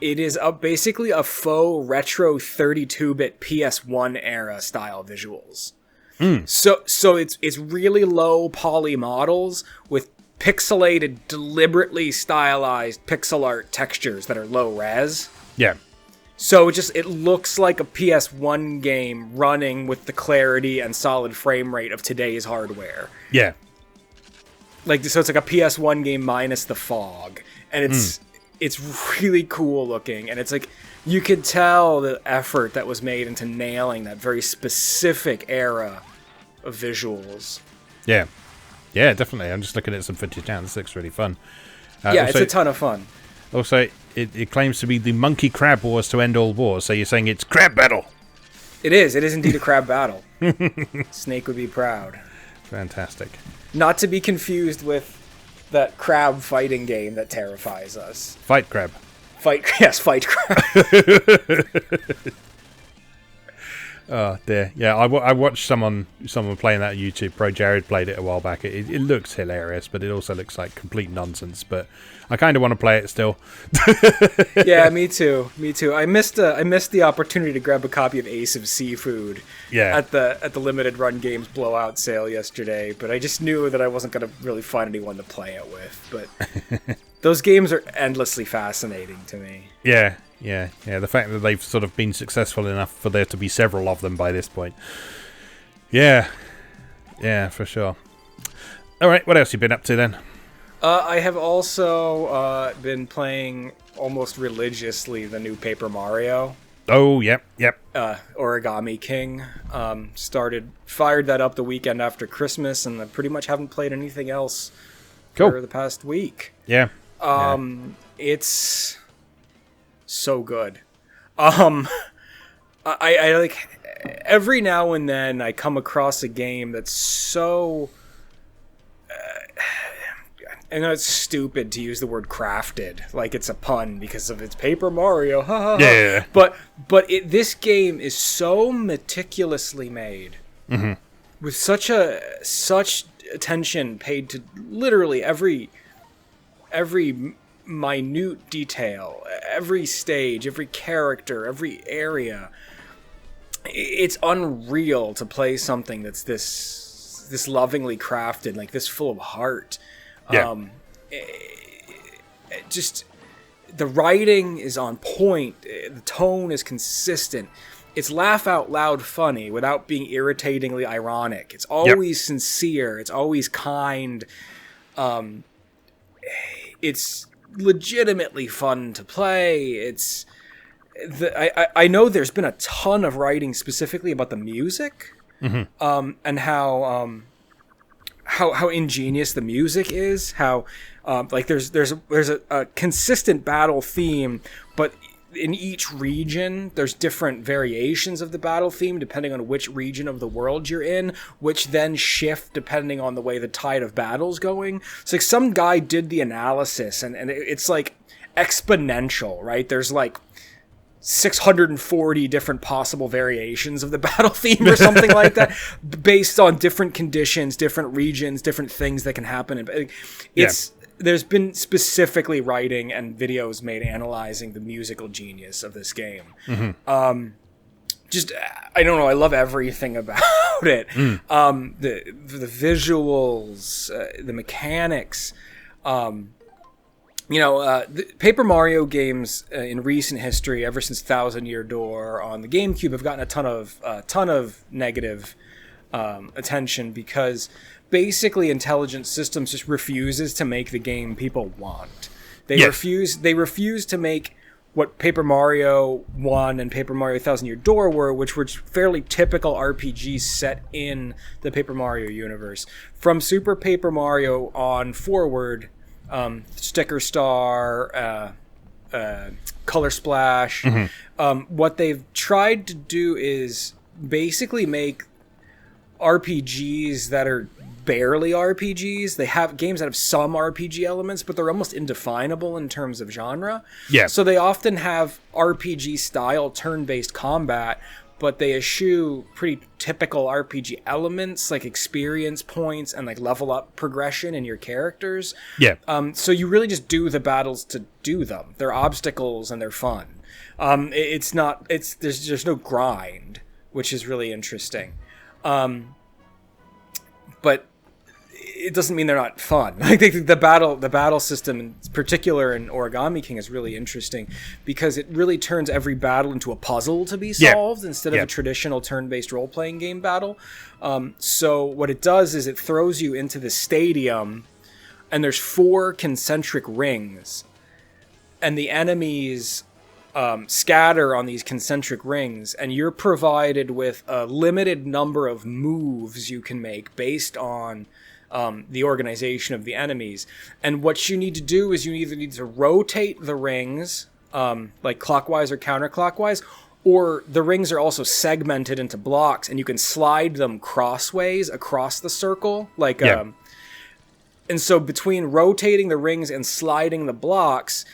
It is basically a faux retro 32-bit PS1 era style visuals. So it's really low poly models with pixelated, deliberately stylized pixel art textures that are low res. Yeah. So it looks like a PS1 game running with the clarity and solid frame rate of today's hardware. Yeah. So it's like a PS1 game minus the fog. And it's really cool looking. And it's like, you could tell the effort that was made into nailing that very specific era of visuals. Yeah. Yeah, definitely. I'm just looking at some footage now. This looks really fun. It's a ton of fun. Also, it claims to be the Monkey Crab Wars to end all wars, so you're saying it's crab battle. It is. It is indeed a crab battle. Snake would be proud. Fantastic. Not to be confused with that crab fighting game that terrifies us. Fight Crab. Fight Crab. Oh dear. Yeah, I watched someone playing that on YouTube. Pro Jared played it a while back. It looks hilarious, but it also looks like complete nonsense. But I kind of want to play it still. Yeah, me too. I missed the opportunity to grab a copy of Ace of Seafood. Yeah. At the limited run games blowout sale yesterday, but I just knew that I wasn't going to really find anyone to play it with. But those games are endlessly fascinating to me. Yeah. The fact that they've sort of been successful enough for there to be several of them by this point. Yeah, for sure. All right, what else have you been up to then? I have also been playing almost religiously the new Paper Mario. Oh, yep. Origami King. Fired that up the weekend after Christmas, and I pretty much haven't played anything else for the past week. Yeah. It's so good. I like every now and then I come across a game that's so I know it's stupid to use the word crafted like it's a pun because of its Paper Mario. Yeah. But this game is so meticulously made. Mm-hmm. With such attention paid to literally every minute detail, every stage, every character, every area. It's unreal to play something that's this lovingly crafted, like this full of heart. Yeah. Just the writing is on point. The tone is consistent. It's laugh out loud funny without being irritatingly ironic. It's always sincere. It's always kind. It's legitimately fun to play. I know there's been a ton of writing specifically about the music, mm-hmm. And how ingenious the music is. How like there's a consistent battle theme, but in each region there's different variations of the battle theme depending on which region of the world you're in, which then shift depending on the way the tide of battle's going. It's like some guy did the analysis and it's like exponential, right? There's like 640 different possible variations of the battle theme or something like that, based on different conditions, different regions, different things that can happen. There's been specifically writing and videos made analyzing the musical genius of this game. Mm-hmm. I don't know. I love everything about it. The visuals, the mechanics. The Paper Mario games in recent history, ever since Thousand Year Door on the GameCube, have gotten a ton of negative attention because basically Intelligent Systems just refuses to make the game people want. They refuse to make what Paper Mario 1 and Paper Mario Thousand Year Door were, which were fairly typical RPGs set in the Paper Mario universe. From Super Paper Mario on forward, Sticker Star, Color Splash, what they've tried to do is basically make RPGs that are barely RPGs. They have games that have some RPG elements, but they're almost indefinable in terms of genre. Yeah. So they often have RPG style turn-based combat, but they eschew pretty typical RPG elements like experience points and like level up progression in your characters. Yeah. So you really just do the battles to do them. They're obstacles and they're fun. There's no grind, which is really interesting. But it doesn't mean they're not fun. Like the battle system in particular in Origami King is really interesting because it really turns every battle into a puzzle to be solved instead of a traditional turn-based role-playing game battle. So what it does is it throws you into the stadium and there's 4 concentric rings and the enemies scatter on these concentric rings, and you're provided with a limited number of moves you can make based on the organization of the enemies. And what you need to do is you either need to rotate the rings, like clockwise or counterclockwise, or the rings are also segmented into blocks, and you can slide them crossways across the circle, like and so between rotating the rings and sliding the blocks,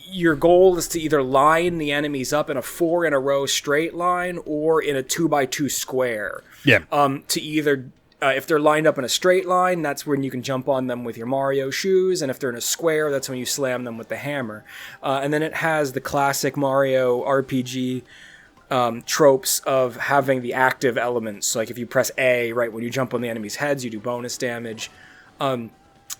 your goal is to either line the enemies up in a 4 in a row straight line or in a 2x2 square. Yeah. To either, if they're lined up in a straight line, that's when you can jump on them with your Mario shoes. And if they're in a square, that's when you slam them with the hammer. And then it has the classic Mario RPG tropes of having the active elements. So like if you press A, right, when you jump on the enemy's heads, you do bonus damage.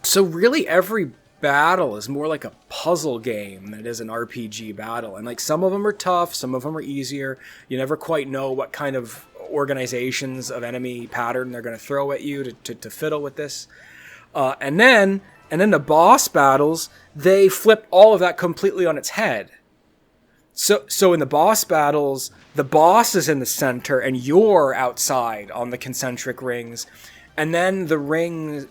So really every battle is more like a puzzle game than it is an RPG battle. And like some of them are tough, some of them are easier. You never quite know what kind of organizations of enemy pattern they're going to throw at you to fiddle with this. And then the boss battles, they flip all of that completely on its head. So in the boss battles, the boss is in the center and you're outside on the concentric rings. And then the rings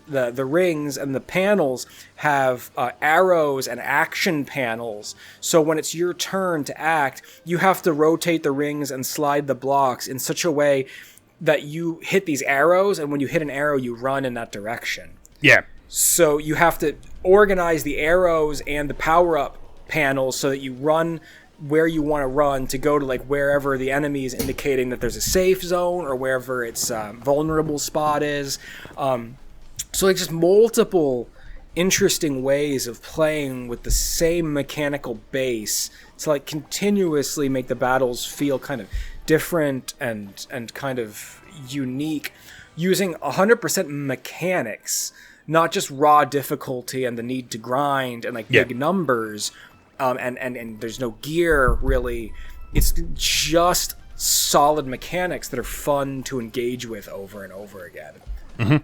and the panels have arrows and action panels. So when it's your turn to act, you have to rotate the rings and slide the blocks in such a way that you hit these arrows, and when you hit an arrow, you run in that direction. Yeah. So you have to organize the arrows and the power-up panels so that you run where you want to run to go to like wherever the enemy is indicating that there's a safe zone or wherever its vulnerable spot is. So like just multiple interesting ways of playing with the same mechanical base to like continuously make the battles feel kind of different and kind of unique, using 100% mechanics, not just raw difficulty and the need to grind and like big numbers. And there's no gear, really. It's just solid mechanics that are fun to engage with over and over again. Mm-hmm.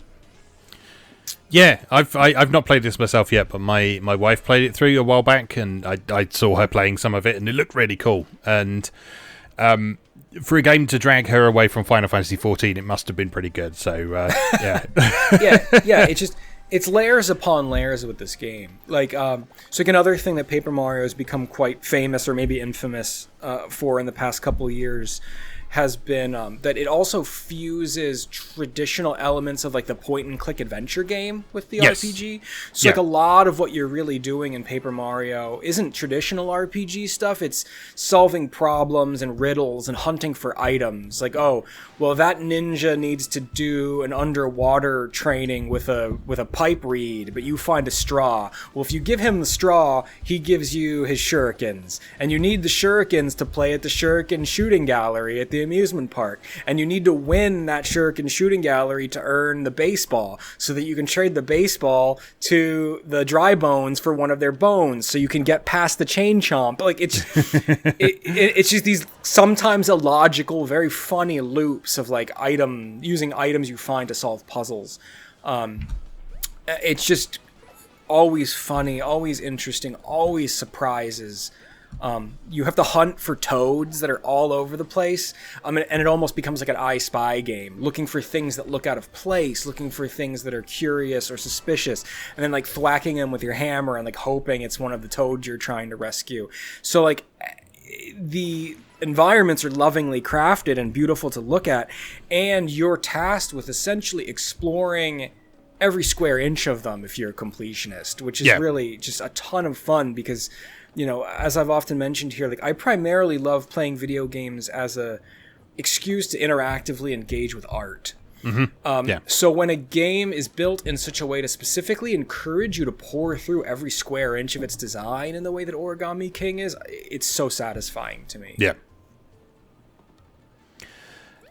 Yeah, I've not played this myself yet, but my wife played it through a while back, and I saw her playing some of it, and it looked really cool. And for a game to drag her away from Final Fantasy XIV, it must have been pretty good. So, yeah. yeah, it's layers upon layers with this game. Like, so like another thing that Paper Mario has become quite famous or maybe infamous for in the past couple of years has been that it also fuses traditional elements of like the point and click adventure game with the RPG. So like a lot of what you're really doing in Paper Mario isn't traditional RPG stuff. It's solving problems and riddles and hunting for items. Like, oh, well, that ninja needs to do an underwater training with a pipe reed, but you find a straw. Well, if you give him the straw, he gives you his shurikens, and you need the shurikens to play at the shuriken shooting gallery at the amusement park, and you need to win that shuriken shooting gallery to earn the baseball so that you can trade the baseball to the dry bones for one of their bones so you can get past the chain chomp. Like it's it's just these sometimes illogical, very funny loops of like using items you find to solve puzzles. It's just always funny, always interesting, always surprises. You have to hunt for toads that are all over the place, and it almost becomes like an I Spy game, looking for things that look out of place, looking for things that are curious or suspicious, and then like thwacking them with your hammer and like hoping it's one of the toads you're trying to rescue. So like the environments are lovingly crafted and beautiful to look at, and you're tasked with essentially exploring every square inch of them if you're a completionist, which is really just a ton of fun because, you know, as I've often mentioned here, like I primarily love playing video games as a excuse to interactively engage with art. Mm-hmm. So when a game is built in such a way to specifically encourage you to pour through every square inch of its design in the way that Origami King is, it's so satisfying to me.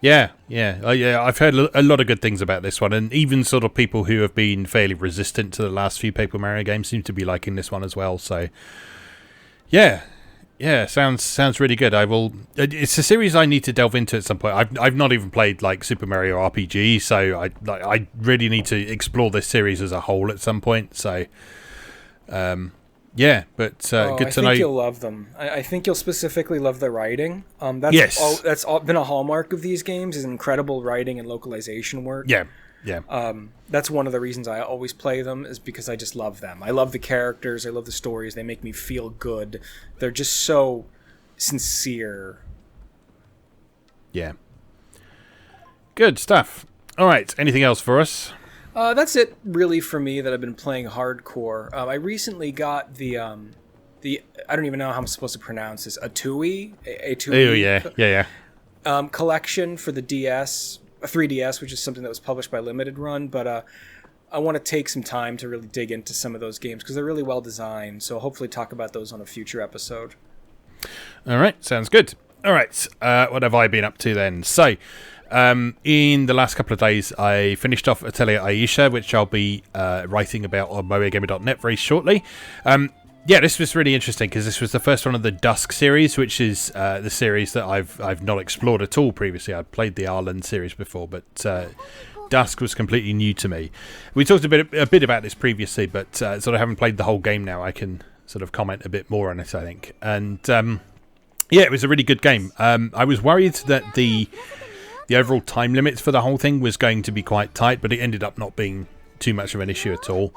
Yeah, I've heard a lot of good things about this one, and even sort of people who have been fairly resistant to the last few Paper Mario games seem to be liking this one as well. So, yeah, sounds really good. I will. It's a series I need to delve into at some point. I've not even played like Super Mario RPG, so I really need to explore this series as a whole at some point. So, yeah, but good to know. I think you'll love them. I think you'll specifically love the writing. That's been a hallmark of these games, is incredible writing and localization work. Yeah. That's one of the reasons I always play them, is because I just love them. I love the characters. I love the stories. They make me feel good. They're just so sincere Yeah. Good stuff. All right. Anything else for us? That's it, really, for me that I've been playing hardcore. I recently got the I don't even know how I'm supposed to pronounce this. Atui. Oh yeah. Collection for the DS, 3DS, which is something that was published by Limited Run, but I want to take some time to really dig into some of those games because they're really well designed. So hopefully talk about those on a future episode. All right, sounds good. All right, what have I been up to then? So, in the last couple of days, I finished off Atelier Aisha, which I'll be writing about on MoeGamer.net very shortly. Yeah, this was really interesting because this was the first one of the Dusk series, which is the series that I've not explored at all previously. I'd played the Arland series before, but Dusk was completely new to me. We talked a bit about this previously, but sort of haven't played the whole game now. I can sort of comment a bit more on it, I think. And yeah, it was a really good game. I was worried that the overall time limit for the whole thing was going to be quite tight, but it ended up not being too much of an issue at all.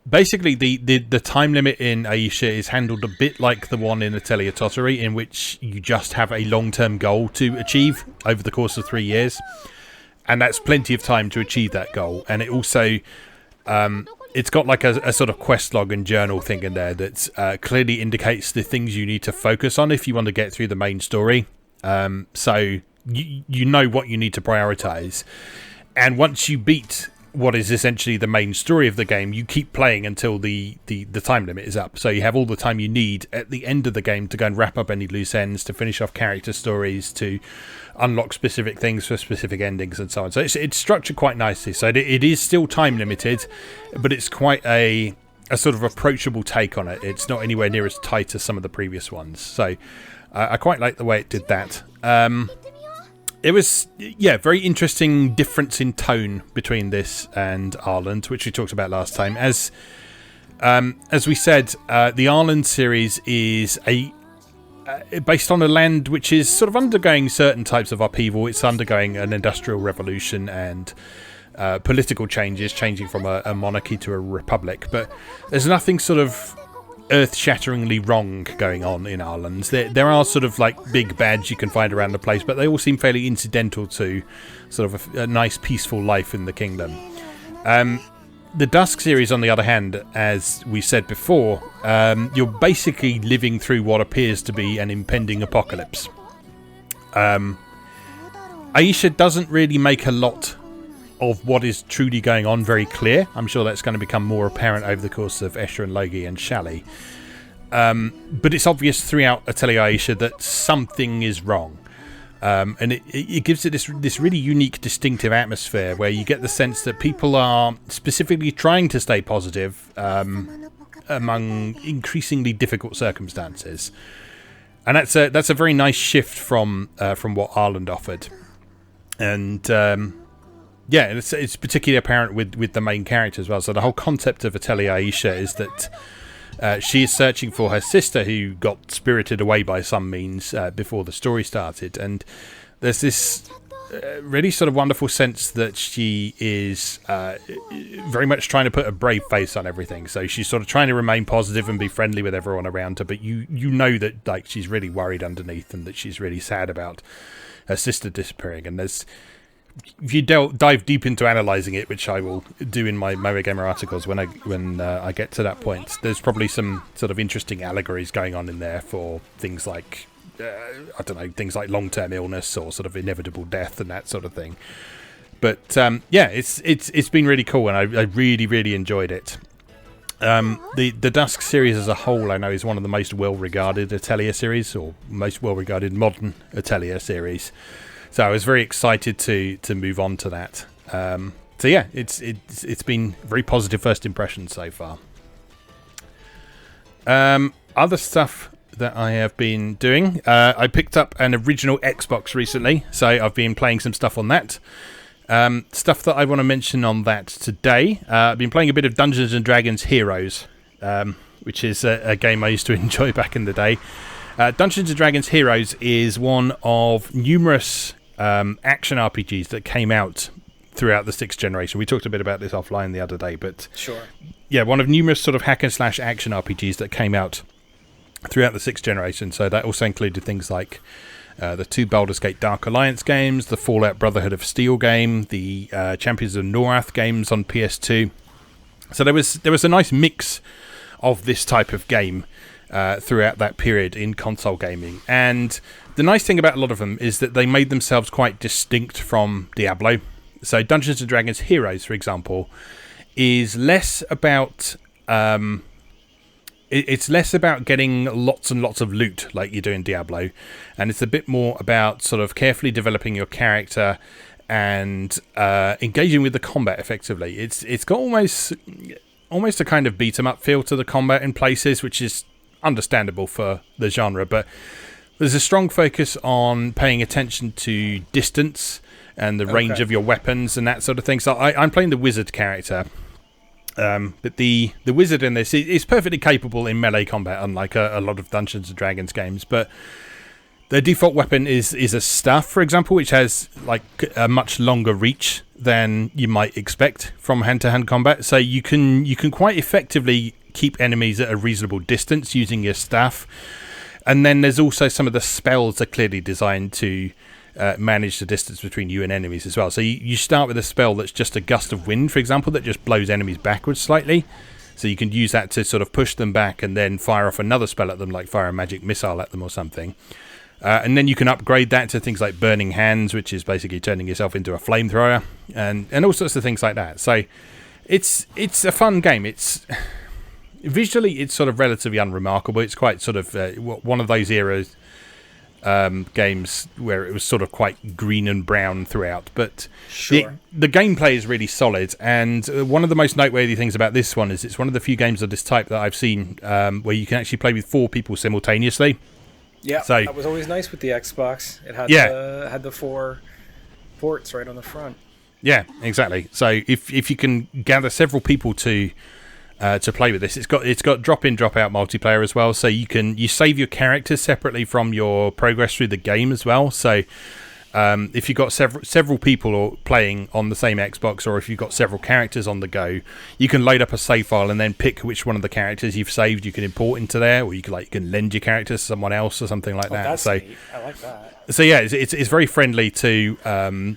Basically, the time limit in Aisha is handled a bit like the one in Atelier Tottery, in which you just have a long-term goal to achieve over the course of 3 years, and that's plenty of time to achieve that goal. And it also it's got like a sort of quest log and journal thing in there that clearly indicates the things you need to focus on if you want to get through the main story. So you know what you need to prioritize, and once you beat what is essentially the main story of the game, you keep playing until the time limit is up. So you have all the time you need at the end of the game to go and wrap up any loose ends, to finish off character stories, to unlock specific things for specific endings and so on. So it's structured quite nicely. So it is still time limited, but it's quite a sort of approachable take on it. It's not anywhere near as tight as some of the previous ones. So I quite like the way it did that. It was, yeah, very interesting difference in tone between this and Arland, which we talked about last time. As we said, the Arland series is based on a land which is sort of undergoing certain types of upheaval. It's undergoing an industrial revolution and political changes, changing from a monarchy to a republic. But there's nothing sort of earth-shatteringly wrong going on in Arland. There are sort of like big bads you can find around the place, but they all seem fairly incidental to sort of a nice peaceful life in the kingdom. The Dusk series, on the other hand, as we said before, you're basically living through what appears to be an impending apocalypse. Aisha doesn't really make a lot of what is truly going on very clear. I'm sure that's going to become more apparent over the course of Escher and Logi and Shally. But it's obvious throughout Atelier Aisha that something is wrong. And it gives it this really unique, distinctive atmosphere where you get the sense that people are specifically trying to stay positive among increasingly difficult circumstances. And that's a very nice shift from what Arland offered. And yeah, it's particularly apparent with the main character as well. So the whole concept of Atelier Aisha is that she is searching for her sister who got spirited away by some means before the story started. And there's this really sort of wonderful sense that she is very much trying to put a brave face on everything. So she's sort of trying to remain positive and be friendly with everyone around her. But you know that like she's really worried underneath and that she's really sad about her sister disappearing. And if you dive deep into analysing it, which I will do in my MoeGamer articles when I get to that point, there's probably some sort of interesting allegories going on in there for things like I don't know, things like long-term illness or sort of inevitable death and that sort of thing. But yeah, it's been really cool, and I really, really enjoyed it. The Dusk series as a whole, I know, is one of the most well-regarded Atelier series, or most well-regarded modern Atelier series. So I was very excited to move on to that. So yeah, it's been very positive first impression so far. Other stuff that I have been doing, I picked up an original Xbox recently, so I've been playing some stuff on that. Stuff that I want to mention on that today. I've been playing a bit of Dungeons and Dragons Heroes, which is a game I used to enjoy back in the day. Dungeons and Dragons Heroes is one of numerous action RPGs that came out throughout the 6th generation. We talked a bit about this offline the other day, but sure. Yeah, one of numerous sort of hack and slash action RPGs that came out throughout the 6th generation. So that also included things like the 2 Baldur's Gate Dark Alliance games, the Fallout Brotherhood of Steel game, the Champions of Norath games on PS2. So there was a nice mix of this type of game throughout that period in console gaming. And the nice thing about a lot of them is that they made themselves quite distinct from Diablo. So Dungeons & Dragons Heroes, for example, is less about... it's less about getting lots and lots of loot like you do in Diablo, and it's a bit more about sort of carefully developing your character and engaging with the combat effectively. It's got almost a kind of beat 'em up feel to the combat in places, which is understandable for the genre, but there's a strong focus on paying attention to distance and the range of your weapons and that sort of thing. So I'm playing the wizard character. But the wizard in this is perfectly capable in melee combat, unlike a lot of Dungeons and Dragons games. But their default weapon is a staff, for example, which has like a much longer reach than you might expect from hand-to-hand combat. So you can quite effectively keep enemies at a reasonable distance using your staff. And then there's also some of the spells are clearly designed to manage the distance between you and enemies as well. So you start with a spell that's just a gust of wind, for example, that just blows enemies backwards slightly. So you can use that to sort of push them back and then fire off another spell at them, like fire a magic missile at them or something. And then you can upgrade that to things like Burning Hands, which is basically turning yourself into a flamethrower, and all sorts of things like that. So it's a fun game. Visually, it's sort of relatively unremarkable. It's quite sort of one of those eras games where it was sort of quite green and brown throughout, but sure. The gameplay is really solid, and one of the most noteworthy things about this one is it's one of the few games of this type that I've seen where you can actually play with 4 people simultaneously. Yeah, so, that was always nice with the Xbox. It had had the 4 ports right on the front. Yeah, exactly. So if you can gather several people to play with this, it's got drop in, drop out multiplayer as well. So you save your characters separately from your progress through the game as well. So if you've got several people playing on the same Xbox, or if you've got several characters on the go, you can load up a save file and then pick which one of the characters you've saved you can import into there, or you can lend your characters to someone else or something like that. That's neat. I like that. So yeah, it's very friendly to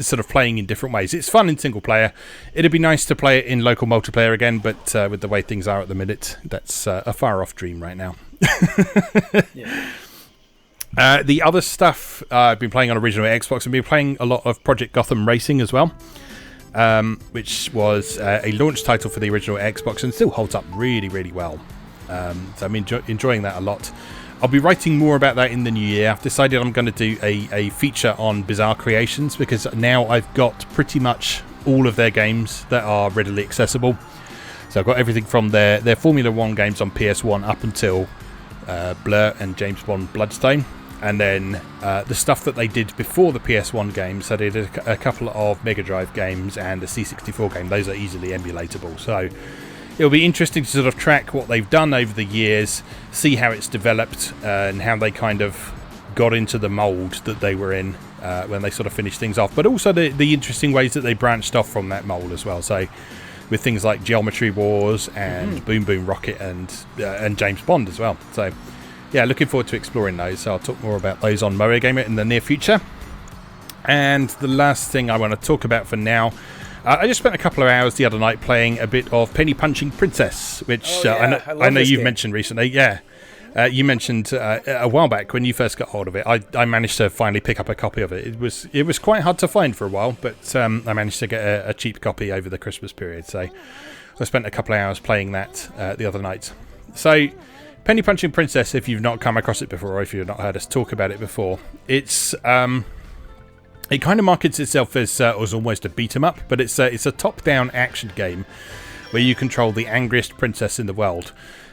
sort of playing in different ways. It's fun in single player. It'd be nice to play it in local multiplayer again, but with the way things are at the minute, that's a far off dream right now. Yeah. The other stuff I've been playing on original Xbox, I've been playing a lot of Project Gotham Racing as well, which was a launch title for the original Xbox and still holds up really, really well. So I'm enjoying that a lot. I'll be writing more about that in the new year. I've decided I'm going to do a feature on Bizarre Creations, because now I've got pretty much all of their games that are readily accessible. So I've got everything from their Formula 1 games on PS1 up until Blur and James Bond Bloodstained. And then the stuff that they did before the PS1 games, so they did a couple of Mega Drive games and a C64 game. Those are easily emulatable. So it'll be interesting to sort of track what they've done over the years, see how it's developed, and how they kind of got into the mould that they were in when they sort of finished things off. But also the interesting ways that they branched off from that mould as well. So with things like Geometry Wars and Boom Boom Rocket and James Bond as well. So yeah, looking forward to exploring those. So I'll talk more about those on MoeGamer in the near future. And the last thing I want to talk about for now, I just spent a couple of hours the other night playing a bit of Penny Punching Princess, which I know you've mentioned recently. Yeah, you mentioned a while back when you first got hold of it. I managed to finally pick up a copy of it. It was quite hard to find for a while, but I managed to get a cheap copy over the Christmas period. So I spent a couple of hours playing that the other night. So Penny Punching Princess, if you've not come across it before, or if you've not heard us talk about it before, it's it kind of markets itself as almost a beat 'em up, but it's a top-down action game where you control the angriest princess in the world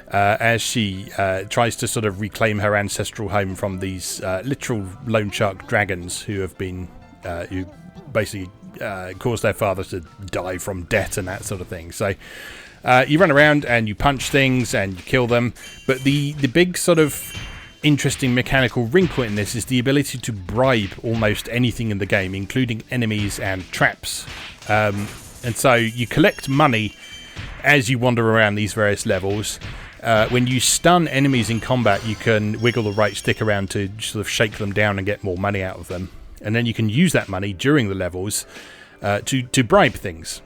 as she tries to sort of reclaim her ancestral home from these literal loan shark dragons who have been who basically caused their father to die from debt and that sort of thing. So you run around and you punch things and you kill them, but the big sort of interesting mechanical wrinkle in this is the ability to bribe almost anything in the game, including enemies and traps. And so you collect money as you wander around these various levels, when you stun enemies in combat, you can wiggle the right stick around to sort of shake them down and get more money out of them. And then you can use that money during the levels to bribe things.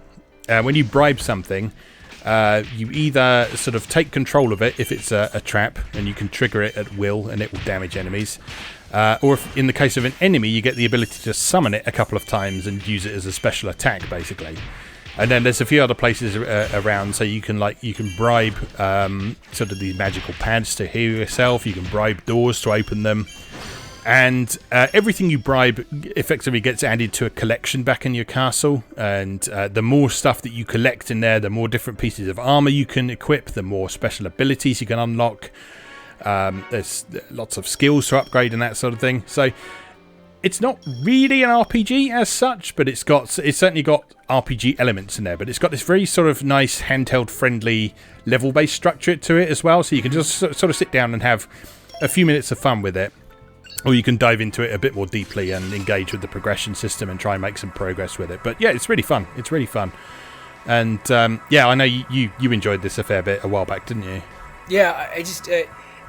When you bribe something, you either sort of take control of it if it's a trap, and you can trigger it at will and it will damage enemies. Or if, in the case of an enemy, you get the ability to summon it a couple of times and use it as a special attack, basically. And then there's a few other places around, so you can bribe sort of these magical pads to heal yourself. You can bribe doors to open them. And everything you bribe effectively gets added to a collection back in your castle. And the more stuff that you collect in there, the more different pieces of armor you can equip, the more special abilities you can unlock. There's lots of skills to upgrade and that sort of thing. So it's not really an RPG as such, but it's certainly got RPG elements in there. But it's got this very sort of nice handheld-friendly level-based structure to it as well. So you can just sort of sit down and have a few minutes of fun with it. Or you can dive into it a bit more deeply and engage with the progression system and try and make some progress with it. But yeah, it's really fun. It's really fun. And yeah, I know you enjoyed this a fair bit a while back, didn't you? Yeah, I just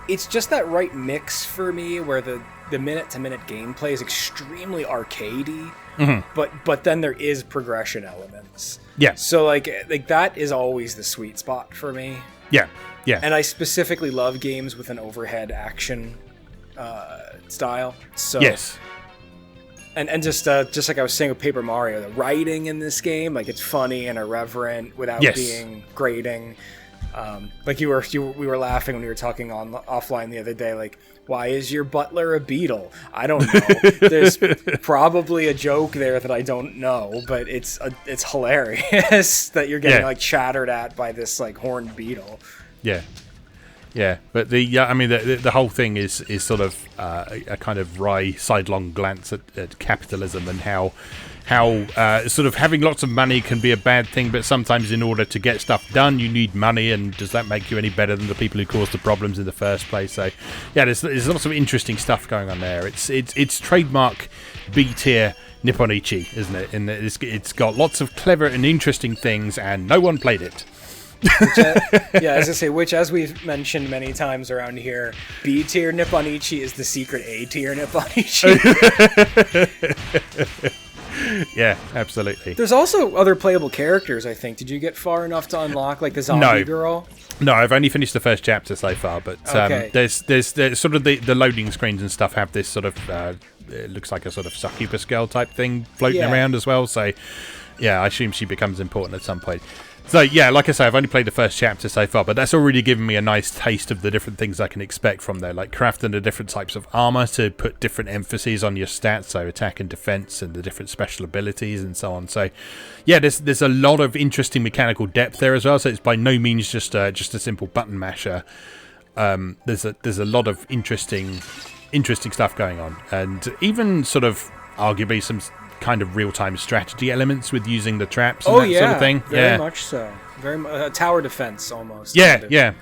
it's just that right mix for me where the minute-to-minute gameplay is extremely arcadey, but then there is progression elements. Yeah. So like that is always the sweet spot for me. Yeah. Yeah. And I specifically love games with an overhead action style. So yes. And just like I was saying with Paper Mario, the writing in this game, like it's funny and irreverent without being grating. Like we were laughing when we were talking offline the other day, like, why is your butler a beetle? I don't know. There's probably a joke there that I don't know, but it's hilarious that you're getting like chattered at by this like horned beetle. Yeah. Yeah, but the whole thing is sort of a kind of wry sidelong glance at capitalism and how sort of having lots of money can be a bad thing, but sometimes in order to get stuff done, you need money, and does that make you any better than the people who caused the problems in the first place? So, yeah, there's lots of interesting stuff going on there. It's trademark B-tier Nipponichi, isn't it? And it's got lots of clever and interesting things, and no one played it. As I say, which, as we've mentioned many times around here, B-tier Nipponichi is the secret A-tier Nipponichi. Yeah, absolutely. There's also other playable characters, I think. Did you get far enough to unlock, like the zombie girl? No, I've only finished the first chapter so far, but there's sort of the loading screens and stuff have this sort of, it looks like a sort of succubus girl type thing floating around as well, so yeah, I assume she becomes important at some point. So yeah, like I say, I've only played the first chapter so far, but that's already given me a nice taste of the different things I can expect from there, like crafting the different types of armor to put different emphases on your stats, so attack and defense, and the different special abilities and so on. So yeah, there's a lot of interesting mechanical depth there as well. So it's by no means just a simple button masher. There's a lot of interesting stuff going on, and even sort of arguably some kind of real-time strategy elements with using the traps and that sort of thing. Very much so. Very tower defense almost. Yeah.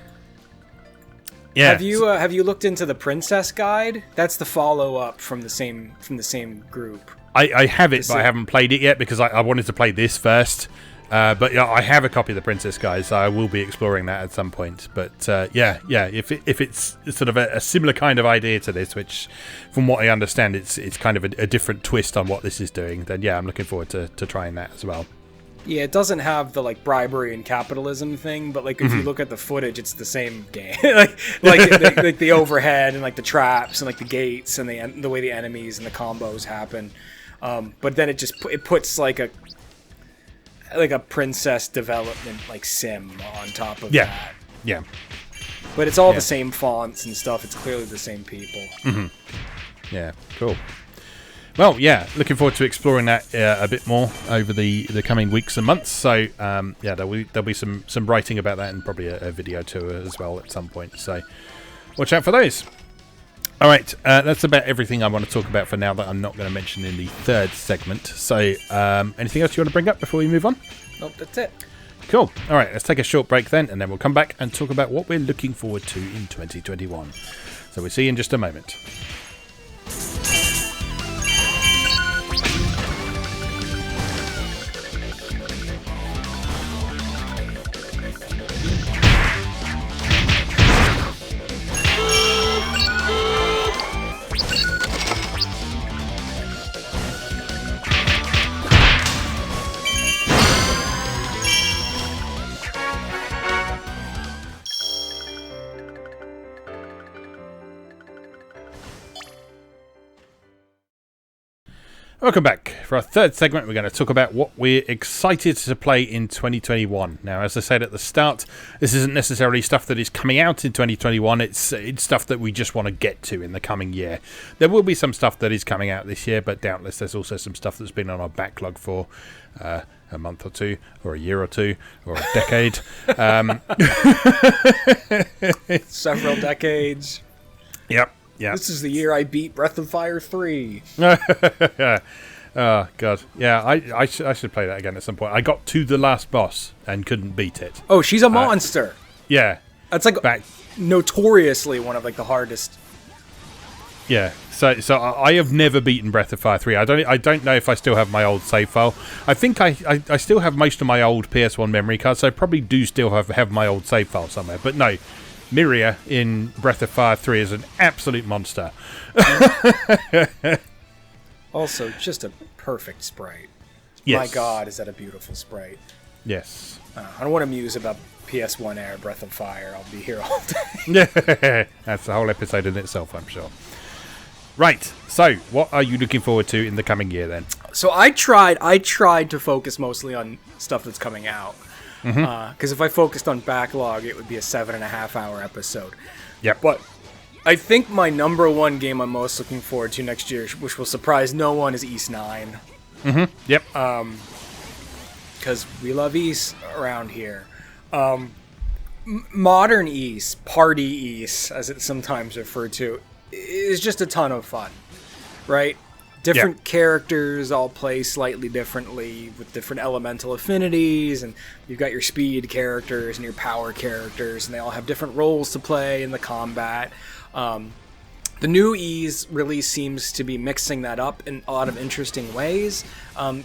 Have you looked into the Princess Guide? That's the follow-up from the same group. I have it, but I haven't played it yet because I wanted to play this first. But yeah, I have a copy of the Princess Guide, so I will be exploring that at some point. But if it's sort of a similar kind of idea to this, which from what I understand, it's kind of a different twist on what this is doing, then yeah, I'm looking forward to trying that as well. Yeah, it doesn't have the like bribery and capitalism thing, but like if you look at the footage, it's the same game. like the overhead and like the traps and like the gates and the way the enemies and the combos happen. But then it puts like a princess development like sim on top of that. Yeah. But it's all the same fonts and stuff. It's clearly the same people. Mm-hmm. Yeah, cool. Well, yeah, looking forward to exploring that a bit more over the coming weeks and months. So, there'll be some writing about that and probably a video too as well at some point. So, watch out for those. All right, that's about everything I want to talk about for now that I'm not going to mention in the third segment. So, anything else you want to bring up before we move on? Nope, that's it. Cool. All right, let's take a short break then, and then we'll come back and talk about what we're looking forward to in 2021. So we'll see you in just a moment. Welcome back. For our third segment, we're going to talk about what we're excited to play in 2021. Now, as I said at the start, this isn't necessarily stuff that is coming out in 2021. It's stuff that we just want to get to in the coming year. There will be some stuff that is coming out this year, but doubtless there's also some stuff that's been on our backlog for a month or two, or a year or two, or a decade. Several decades. Yep. Yeah. This is the year I beat Breath of Fire 3. Oh, God. Yeah, I should play that again at some point. I got to the last boss and couldn't beat it. Oh, she's a monster. Yeah. That's like notoriously one of like the hardest. Yeah. So I have never beaten Breath of Fire 3. I don't know if I still have my old save file. I think I still have most of my old PS1 memory cards, so I probably do still have my old save file somewhere. But no. Miria in Breath of Fire 3 is an absolute monster. Also, just a perfect sprite. Yes. My God, is that a beautiful sprite. Yes. I don't want to muse about PS1 era Breath of Fire. I'll be here all day. That's the whole episode in itself, I'm sure. Right, so what are you looking forward to in the coming year then? So I tried to focus mostly on stuff that's coming out. Because if I focused on backlog, it would be a 7.5-hour episode. Yep. But I think my number one game I'm most looking forward to next year, which will surprise no one, is Ys 9. Yep. Because we love Ys around here. Modern Ys, Party Ys, as it's sometimes referred to, is just a ton of fun, right? Different characters all play slightly differently with different elemental affinities, and you've got your speed characters and your power characters, and they all have different roles to play in the combat. The new Ys release seems to be mixing that up in a lot of interesting ways,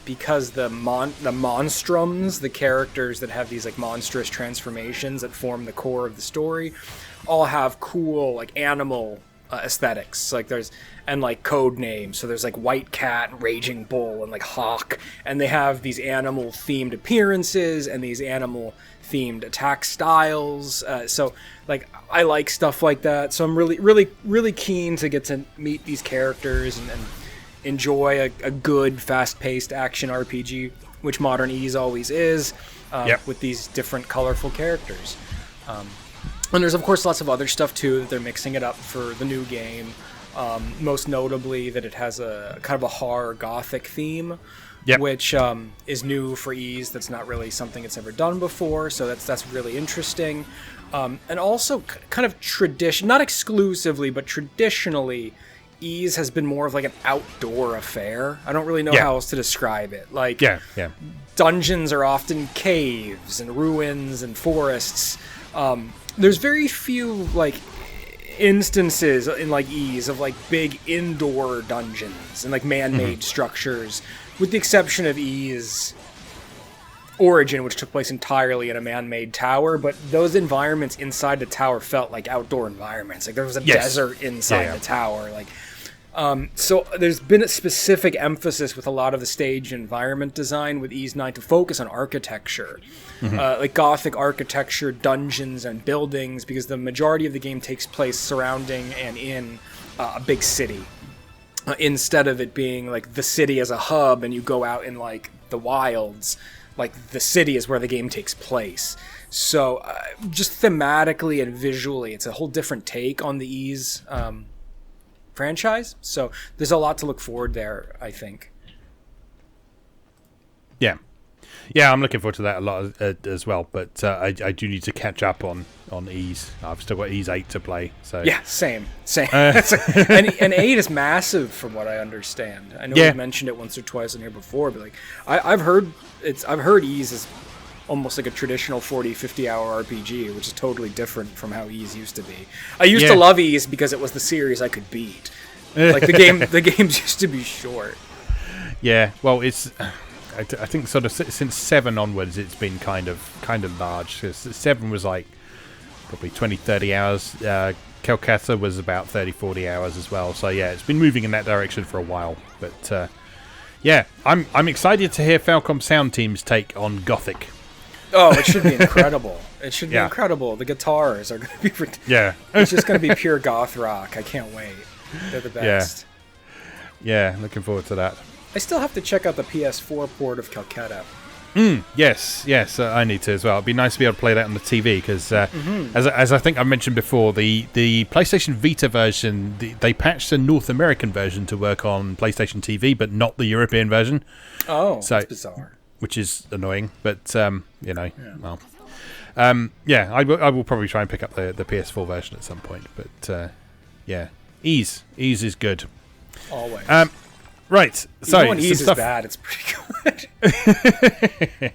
because the Monstrums, the characters that have these like monstrous transformations that form the core of the story, all have cool like animal aesthetics, like there's and like code names. So there's like White Cat, Raging Bull, and like Hawk, and they have these animal themed appearances and these animal themed attack styles. So like I like stuff like that. So I'm really keen to get to meet these characters and enjoy a good fast-paced action RPG, which Modern Ys always is, with these different colorful characters. And there's, of course, lots of other stuff, too, that they're mixing it up for the new game. Most notably that it has a kind of a horror gothic theme, which is new for Ys. That's not really something it's ever done before, so that's really interesting. And also kind of not exclusively, but traditionally, Ys has been more of like an outdoor affair. I don't really know how else to describe it. Like, dungeons are often caves and ruins and forests. There's very few like instances in like Ys of like big indoor dungeons and like man-made structures, with the exception of Ys Origin, which took place entirely in a man-made tower. But those environments inside the tower felt like outdoor environments. Like there was a desert inside the tower. Like, so there's been a specific emphasis with a lot of the stage environment design with Ys 9 to focus on architecture, like Gothic architecture, dungeons, and buildings, because the majority of the game takes place surrounding and in a big city, instead of it being like the city as a hub and you go out in like the wilds. Like the city is where the game takes place. So just thematically and visually, it's a whole different take on the Ys franchise, so there's a lot to look forward there, I think. Yeah, I'm looking forward to that a lot as well, but I do need to catch up on Ys. I've still got Ys 8 to play, so yeah, same. And 8 is massive from what I understand. I know we've mentioned it once or twice in here before, but like I've heard Ys is almost like a traditional 40-50 hour RPG, which is totally different from how Ys used to be. I used to love Ys because it was the series I could beat. Like the games used to be short. Yeah, well, it's I think sort of since 7 onwards, it's been kind of large. 7 was like probably 20-30 hours. Calcutta was about 30-40 hours as well. So yeah, it's been moving in that direction for a while. But I'm excited to hear Falcom Sound Team's take on Gothic. Oh, it should be incredible. It should be incredible. The guitars are going to be... It's just going to be pure goth rock. I can't wait. They're the best. Yeah, looking forward to that. I still have to check out the PS4 port of Calcutta. Yes, I need to as well. It'd be nice to be able to play that on the TV because, as I think I mentioned before, the PlayStation Vita version, they patched the North American version to work on PlayStation TV, but not the European version. Oh, so, that's bizarre. Which is annoying, but I will probably try and pick up the PS4 version at some point. But ease is good. Always. Right, so even when ease is bad, it's pretty good.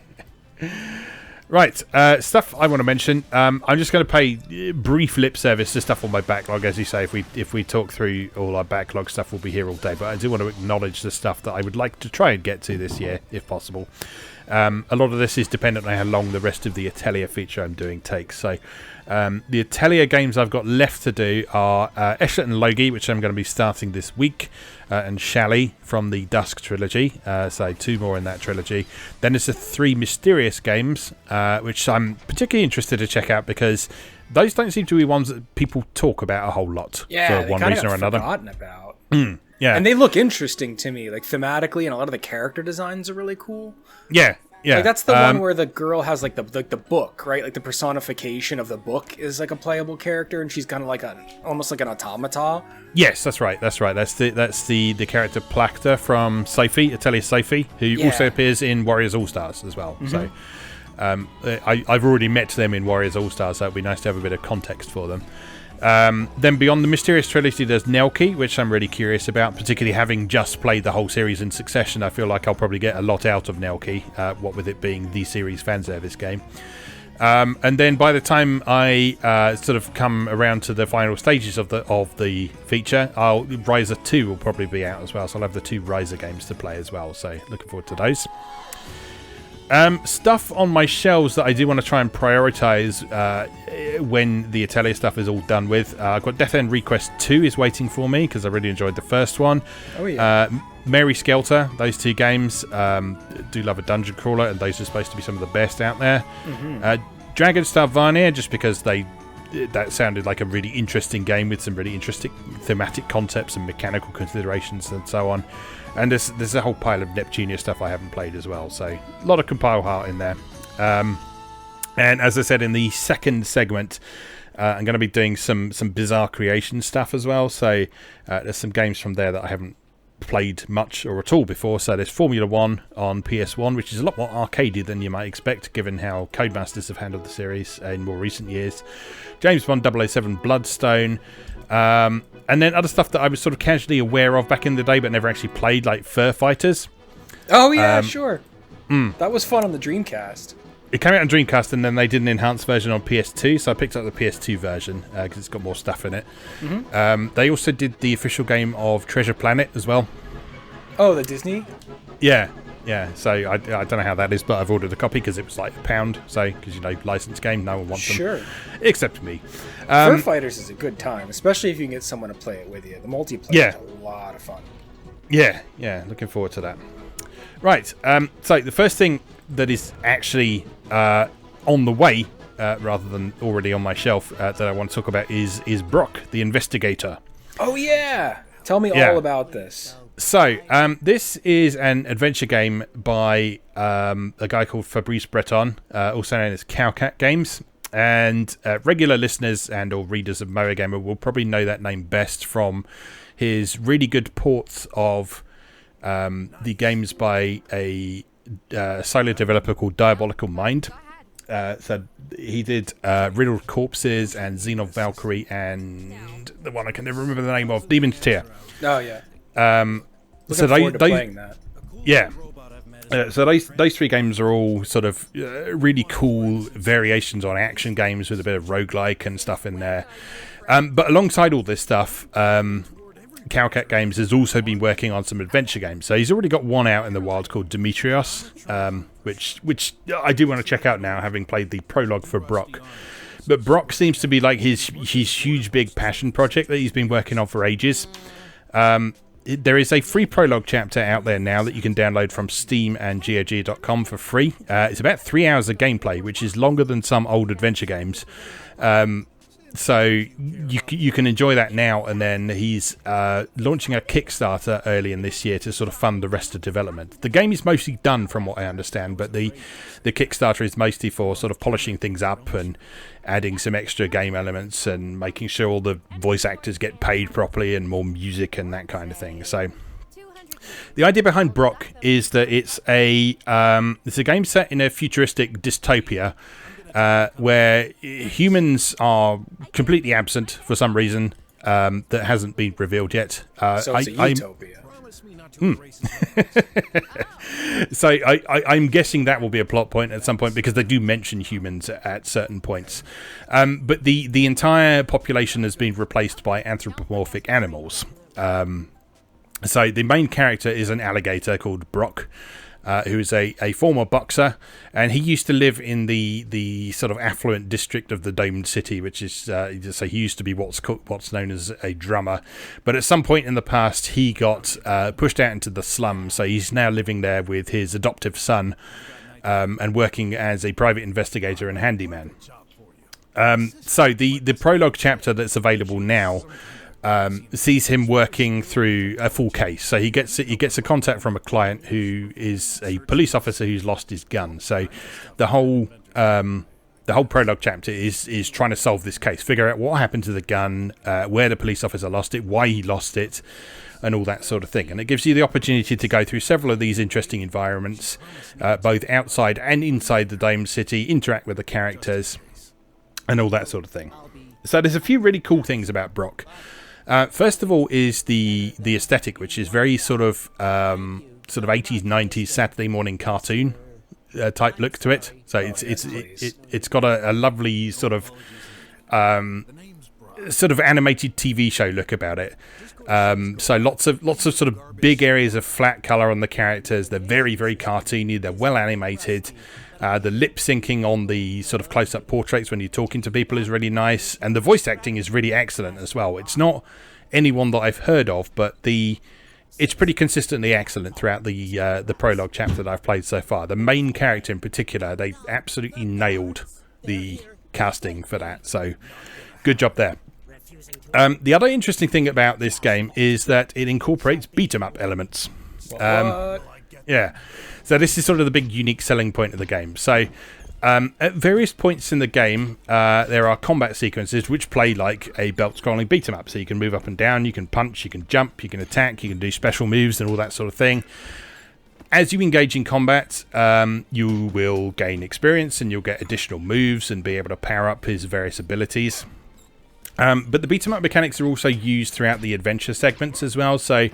Right, stuff I want to mention. I'm just going to pay brief lip service to stuff on my backlog, as you say. If we talk through all our backlog stuff, we'll be here all day. But I do want to acknowledge the stuff that I would like to try and get to this year, if possible. A lot of this is dependent on how long the rest of the Atelier feature I'm doing takes. So the Atelier games I've got left to do are Eshlet and Logi, which I'm going to be starting this week, and Shally from the Dusk trilogy. So 2 more in that trilogy. Then there's the 3 Mysterious games, which I'm particularly interested to check out because those don't seem to be ones that people talk about a whole lot for one reason or another. Forgotten about. Yeah, and they look interesting to me, like thematically, and a lot of the character designs are really cool. Yeah. Like that's the one where the girl has like the book, right? Like the personification of the book is like a playable character, and she's kind of like almost like an automata. Yes, that's right. That's the character Plakta from Sophie, Atelier Sophie, who also appears in Warriors All Stars as well. So I've already met them in Warriors All Stars, so it'd be nice to have a bit of context for them. Then beyond the Mysterious trilogy, there's Nelki, which I'm really curious about, particularly having just played the whole series in succession. I feel like I'll probably get a lot out of Nelki, what with it being the series fan service game. And then by the time I sort of come around to the final stages of the feature, Riser 2 will probably be out as well, so I'll have the 2 Riser games to play as well, so looking forward to those. Stuff on my shelves that I do want to try and prioritise when the Atelier stuff is all done with. I've got Death End Request 2 is waiting for me because I really enjoyed the first one. Oh yeah. Mary Skelter, those 2 games. Do love a dungeon crawler, and those are supposed to be some of the best out there. Dragonstar Varnir, just because that sounded like a really interesting game with some really interesting thematic concepts and mechanical considerations and so on. And there's a whole pile of Neptunia stuff I haven't played as well, so a lot of compile heart in there. And as I said in the second segment, I'm going to be doing some bizarre creation stuff as well, so there's some games from there that I haven't played much or at all before. So there's Formula 1 on PS1, which is a lot more arcadey than you might expect given how Codemasters have handled the series in more recent years. James Bond 007 Bloodstained, and then other stuff that I was sort of casually aware of back in the day but never actually played, like Fur Fighters. Oh yeah, sure. That was fun on the Dreamcast. It came out on Dreamcast, and then they did an enhanced version on PS2, so I picked up the PS2 version because it's got more stuff in it. They also did the official game of Treasure Planet as well. Oh, the Disney? Yeah. So I don't know how that is, but I've ordered a copy because it was like £1. So because licensed game, no one wants them. Sure. Except me. Fur Fighters is a good time, especially if you can get someone to play it with you. The multiplayer is a lot of fun. Yeah. Looking forward to that. Right. So the first thing that is actually on the way, rather than already on my shelf, that I want to talk about is Brok, the InvestiGator. Oh yeah! Tell me all about this. So, this is an adventure game by a guy called Fabrice Breton, also known as Cowcat Games. And regular listeners and or readers of MoeGamer will probably know that name best from his really good ports of the games by a silo developer called Diabolical Mind. So he did Riddled Corpses and Xenov Valkyrie and the one I can never remember the name of, Demon's Tear. Oh yeah. So forward to playing that. Yeah. So those 3 games are all sort of really cool variations on action games with a bit of roguelike and stuff in there. But alongside all this stuff, Cowcat Games has also been working on some adventure games. So he's already got one out in the wild called Demetrios, which I do want to check out now, having played the prologue for Brok. But Brok seems to be like his huge, big passion project that he's been working on for ages. There is a free prologue chapter out there now that you can download from Steam and GOG.com for free. It's about 3 hours of gameplay, which is longer than some old adventure games. So you can enjoy that now, and then he's launching a Kickstarter early in this year to sort of fund the rest of development. The game is mostly done from what I understand, but the Kickstarter is mostly for sort of polishing things up and adding some extra game elements and making sure all the voice actors get paid properly and more music and that kind of thing. So the idea behind Brok is that it's a game set in a futuristic dystopia where humans are completely absent for some reason that hasn't been revealed yet. So it's a utopia. So I'm guessing that will be a plot point at some point because they do mention humans at certain points. But the entire population has been replaced by anthropomorphic animals. So the main character is an alligator called Brok, who is a former boxer, and he used to live in the sort of affluent district of the Domed City, which is so he used to be what's known as a drummer, but at some point in the past he got pushed out into the slums, so he's now living there with his adoptive son and working as a private investigator and handyman. So the prologue chapter that's available now sees him working through a full case. So he gets a contact from a client who is a police officer who's lost his gun. So the whole prologue chapter is trying to solve this case, figure out what happened to the gun, where the police officer lost it, why he lost it, and all that sort of thing. And it gives you the opportunity to go through several of these interesting environments, both outside and inside the Domed City, interact with the characters, and all that sort of thing. So there's a few really cool things about Brok. First of all is the aesthetic, which is very sort of 80s, 90s Saturday morning cartoon type look to it. So it's got a lovely sort of animated TV show look about it. So lots of sort of big areas of flat color on the characters. They're very, very cartoony. They're well animated. The lip syncing on the sort of close-up portraits when you're talking to people is really nice, and the voice acting is really excellent as well. It's not anyone that I've heard of, but it's pretty consistently excellent throughout the prologue chapter that I've played so far. The main character in particular, they absolutely nailed the casting for that, so good job there. The other interesting thing about this game is that it incorporates beat-em-up elements. Yeah. So this is sort of the big unique selling point of the game. So at various points in the game, there are combat sequences which play like a belt-scrolling beat-em-up. So you can move up and down, you can punch, you can jump, you can attack, you can do special moves and all that sort of thing. As you engage in combat, you will gain experience and you'll get additional moves and be able to power up his various abilities. But the beat-em-up mechanics are also used throughout the adventure segments as well, so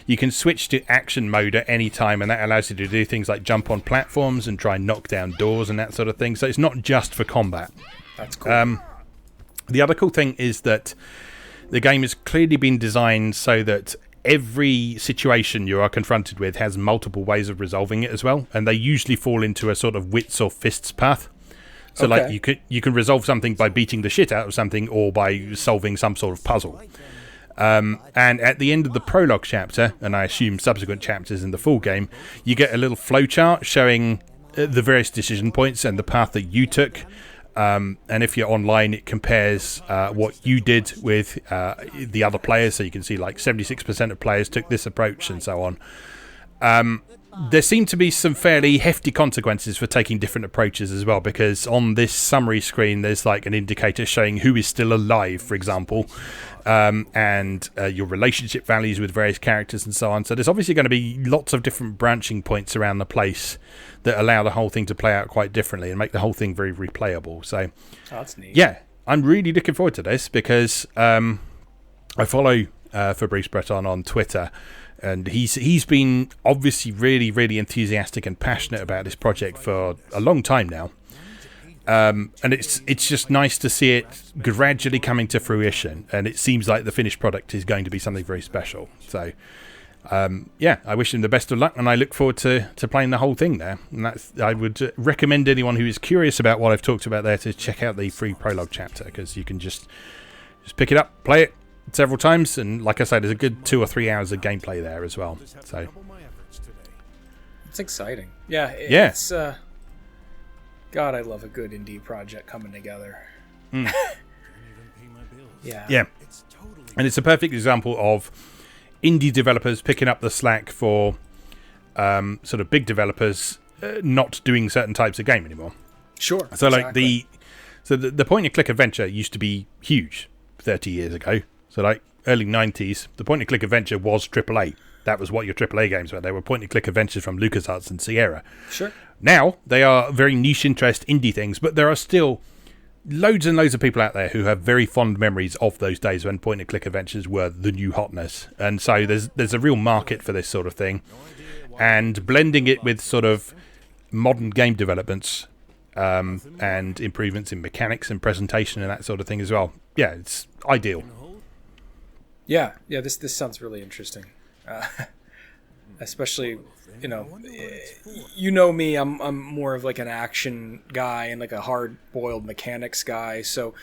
you can switch to action mode at any time, and that allows you to do things like jump on platforms and try and knock down doors and that sort of thing, so it's not just for combat. That's cool. The other cool thing is that the game has clearly been designed so that every situation you are confronted with has multiple ways of resolving it as well, and they usually fall into a sort of wits or fists path. So, okay. Like, you can resolve something by beating the shit out of something or by solving some sort of puzzle. And at the end of the prologue chapter, and I assume subsequent chapters in the full game, you get a little flowchart showing the various decision points and the path that you took. And if you're online, it compares what you did with the other players. So you can see like 76% of players took this approach and so on. There seem to be some fairly hefty consequences for taking different approaches as well, because on this summary screen there's like an indicator showing who is still alive, for example, and your relationship values with various characters and so on. So there's obviously going to be lots of different branching points around the place that allow the whole thing to play out quite differently and make the whole thing very replayable. So that's neat. Yeah, I'm really looking forward to this because I follow Fabrice Breton on Twitter. And he's been obviously really, really enthusiastic and passionate about this project for a long time now. And it's just nice to see it gradually coming to fruition. And it seems like the finished product is going to be something very special. So, yeah, I wish him the best of luck. And I look forward to playing the whole thing there. And I would recommend anyone who is curious about what I've talked about there to check out the free prologue chapter. Because you can just pick it up, play it several times, and like I said, there's a good 2 or 3 hours of gameplay there as well. So it's exciting. Yeah, it's God, I love a good indie project coming together. Yeah. And it's a perfect example of indie developers picking up the slack for sort of big developers not doing certain types of game anymore. Sure. So like the point and click adventure used to be huge 30 years ago. So like early 90s, the point and click adventure was AAA. That was what your AAA games were. They were point and click adventures from LucasArts and Sierra. Sure. Now they are very niche interest indie things, but there are still loads and loads of people out there who have very fond memories of those days when point and click adventures were the new hotness. And so there's a real market for this sort of thing. And blending it with sort of modern game developments and improvements in mechanics and presentation and that sort of thing as well. Yeah, it's ideal. Yeah, this sounds really interesting. Especially, you know me, I'm more of like an action guy and like a hard-boiled mechanics guy. So,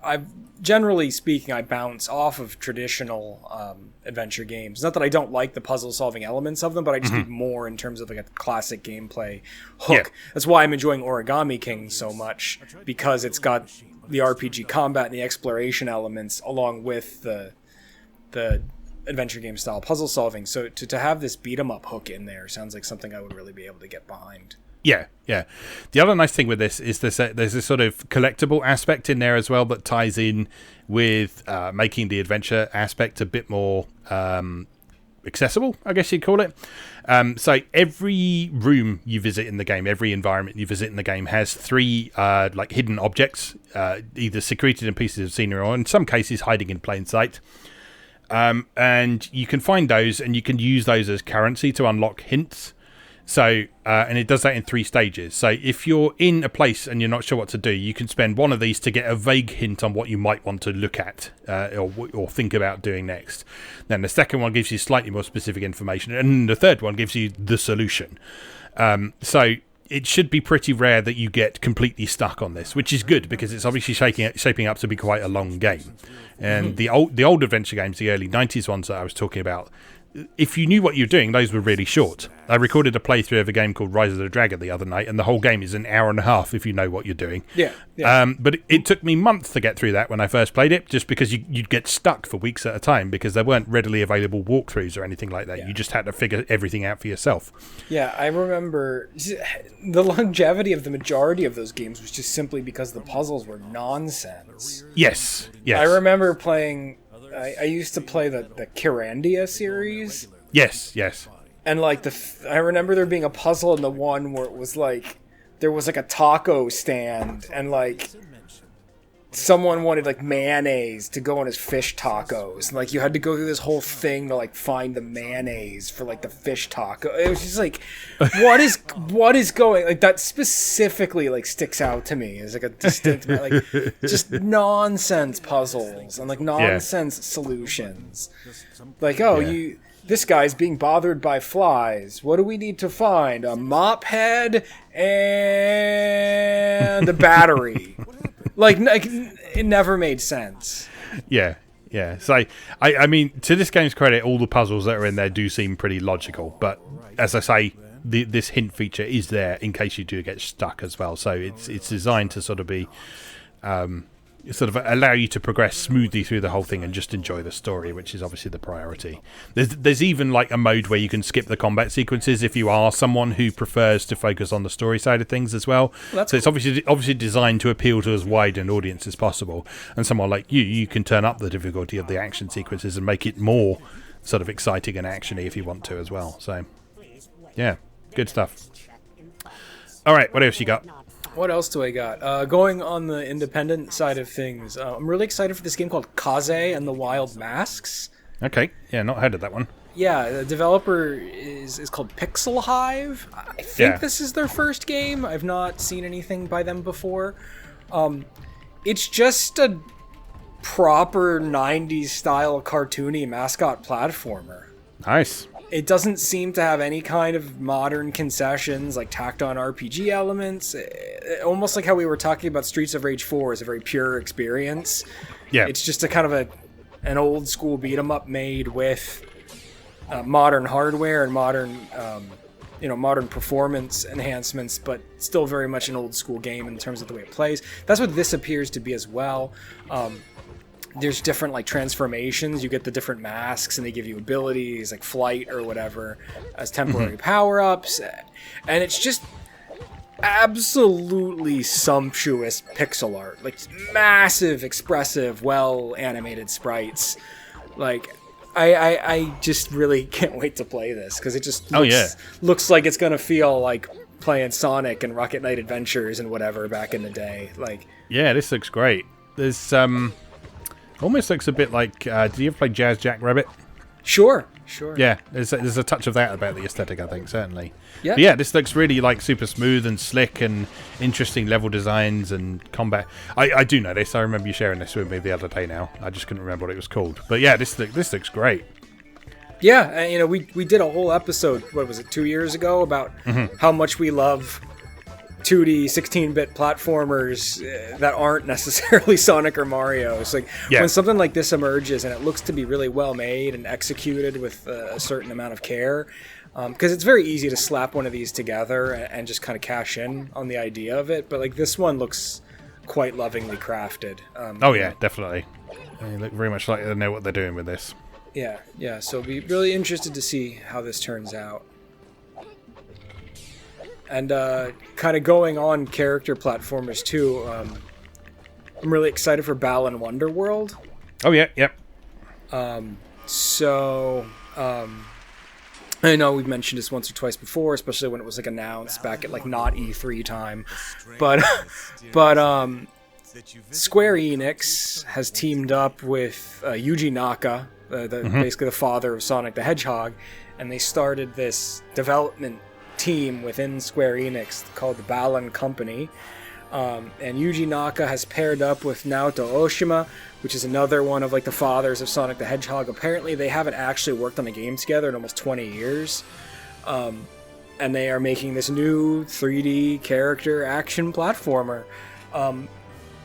I generally speaking, I bounce off of traditional adventure games. Not that I don't like the puzzle-solving elements of them, but I just need more in terms of like a classic gameplay hook. Yeah. That's why I'm enjoying Origami King so much, because it's got the RPG combat and the exploration elements along with the adventure game style puzzle solving. So to have this beat 'em up hook in there sounds like something I would really be able to get behind. Yeah. The other nice thing with this is there's this sort of collectible aspect in there as well that ties in with making the adventure aspect a bit more accessible, I guess you'd call it. So every room you visit in the game, every environment you visit in the game has 3 like hidden objects, either secreted in pieces of scenery or in some cases hiding in plain sight. And you can find those and you can use those as currency to unlock hints. So, and it does that in 3 stages. So if you're in a place and you're not sure what to do, you can spend one of these to get a vague hint on what you might want to look at or think about doing next. Then the second one gives you slightly more specific information. And the third one gives you the solution. So it should be pretty rare that you get completely stuck on this, which is good because it's obviously shaping up to be quite a long game. And the old adventure games, the early 90s ones that I was talking about, if you knew what you were doing, those were really short. I recorded a playthrough of a game called Rise of the Dragon the other night, and the whole game is an hour and a half if you know what you're doing. Yeah. But it took me months to get through that when I first played it, just because you'd get stuck for weeks at a time because there weren't readily available walkthroughs or anything like that. Yeah. You just had to figure everything out for yourself. Yeah, I remember the longevity of the majority of those games was just simply because the puzzles were nonsense. Yes. I remember playing... I used to play the Kirandia series. Yes. And like I remember there being a puzzle in the one where it was like there was like a taco stand and like someone wanted like mayonnaise to go on his fish tacos, and like you had to go through this whole thing to like find the mayonnaise for like the fish taco. It was just like what is going, like that specifically like sticks out to me as like a distinct like just nonsense puzzles and like nonsense solutions. Like this guy's being bothered by flies. What do we need to find? A mop head and a battery. Like, it never made sense. Yeah. So, I mean, to this game's credit, all the puzzles that are in there do seem pretty logical. But, as I say, this hint feature is there in case you do get stuck as well. So, it's designed to sort of be... sort of allow you to progress smoothly through the whole thing and just enjoy the story, which is obviously the priority. There's even like a mode where you can skip the combat sequences if you are someone who prefers to focus on the story side of things as well. So it's obviously designed to appeal to as wide an audience as possible. And someone like you can turn up the difficulty of the action sequences and make it more sort of exciting and actiony if you want to as well. So yeah, good stuff. All right, what else you got? What else do I got? Going on the independent side of things, I'm really excited for this game called Kaze and the Wild Masks. Okay, yeah, not heard of that one. Yeah, the developer is called Pixel Hive. I think this is their first game. I've not seen anything by them before. It's just a proper 90s style cartoony mascot platformer. Nice. It doesn't seem to have any kind of modern concessions, like tacked on RPG elements. Almost like how we were talking about Streets of Rage 4 is a very pure experience. Yeah. It's just a kind of an old school beat 'em up made with modern hardware and modern performance enhancements, but still very much an old school game in terms of the way it plays. That's what this appears to be as well. there's different like transformations. You get the different masks, and they give you abilities like flight or whatever as temporary power-ups, and it's just absolutely sumptuous pixel art, like massive, expressive, well animated sprites. Like I just really can't wait to play this because it just looks like it's gonna feel like playing Sonic and Rocket Knight Adventures and whatever back in the day. Like, yeah, this looks great. There's almost looks a bit like. Did you ever play Jazz Jackrabbit? Sure. Yeah, there's a touch of that about the aesthetic, I think, certainly. Yeah. But yeah, this looks really like super smooth and slick and interesting level designs and combat. I do know this. I remember you sharing this with me the other day now. I just couldn't remember what it was called. But yeah, this looks great. Yeah, and, we did a whole episode, what was it, 2 years ago, about how much we love 2D 16-bit platformers that aren't necessarily Sonic or Mario. It's like when something like this emerges and it looks to be really well made and executed with a certain amount of care, because it's very easy to slap one of these together and just kind of cash in on the idea of it. But like this one looks quite lovingly crafted. Definitely. They look very much like they know what they're doing with this. Yeah. So I'll be really interested to see how this turns out. And kind of going on character platformers too, I'm really excited for Balan Wonderworld. Oh yeah, yep. I know we've mentioned this once or twice before, especially when it was like announced back at like not E3 time, but Square Enix has teamed up with Yuji Naka, basically the father of Sonic the Hedgehog, and they started this development team within Square Enix called the Balan Company. And Yuji Naka has paired up with Naoto Oshima, which is another one of like the fathers of Sonic the Hedgehog. Apparently they haven't actually worked on a game together in almost 20 years. And they are making this new 3D character action platformer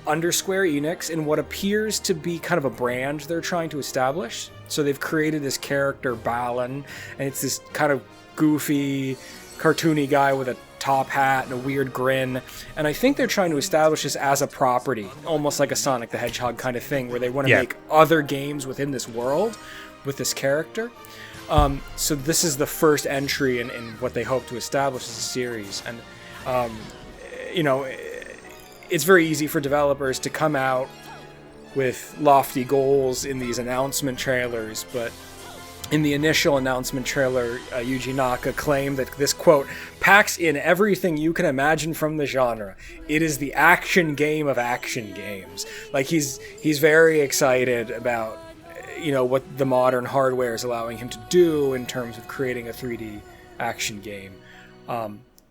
under Square Enix in what appears to be kind of a brand they're trying to establish. So they've created this character Balan, and it's this kind of goofy, cartoony guy with a top hat and a weird grin, and I think they're trying to establish this as a property, almost like a Sonic the Hedgehog kind of thing, where they want to make other games within this world with this character. So this is the first entry in what they hope to establish as a series, and it's very easy for developers to come out with lofty goals in these announcement trailers, but in the initial announcement trailer, Yuji Naka claimed that this, quote, packs in everything you can imagine from the genre. It is the action game of action games. Like, he's very excited about, what the modern hardware is allowing him to do in terms of creating a 3D action game.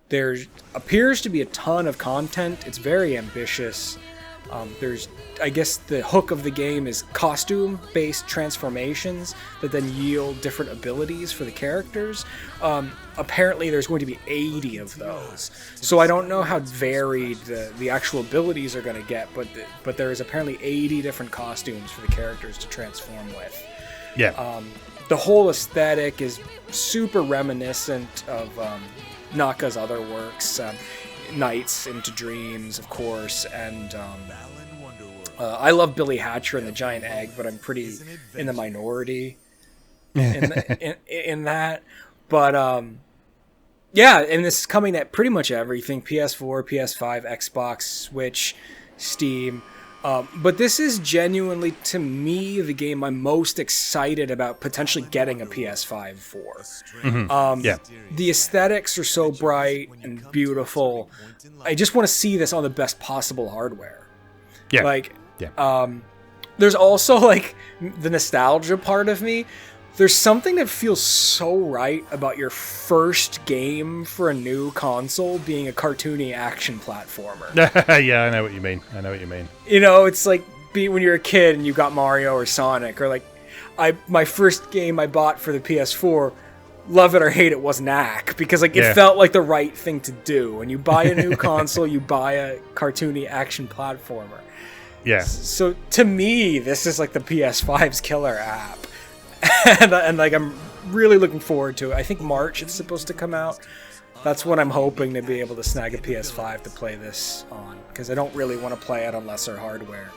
There appears to be a ton of content. It's very ambitious. I guess the hook of the game is costume-based transformations that then yield different abilities for the characters. Apparently there's going to be 80 of those. So I don't know how varied the actual abilities are going to get, but there is apparently 80 different costumes for the characters to transform with. Yeah. The whole aesthetic is super reminiscent of Naka's other works. Nights into Dreams, of course, and I love Billy Hatcher and the Giant Egg, but I'm pretty in the minority in that. But and this is coming at pretty much everything: PS4, PS5, Xbox, Switch, Steam. But this is genuinely, to me, the game I'm most excited about potentially getting a PS5 for. The aesthetics are so bright and beautiful. I just want to see this on the best possible hardware. There's also like the nostalgia part of me. There's something that feels so right about your first game for a new console being a cartoony action platformer. Yeah, I know what you mean. It's like when you're a kid and you got Mario or Sonic, or like my first game I bought for the PS4, love it or hate it, was Knack, because it felt like the right thing to do. When you buy a new console, you buy a cartoony action platformer. Yeah. So to me, this is like the PS5's killer app. and like I'm really looking forward to it. I think March it's supposed to come out. That's when I'm hoping to be able to snag a PS5 to play this on, because I don't really want to play it on lesser hardware.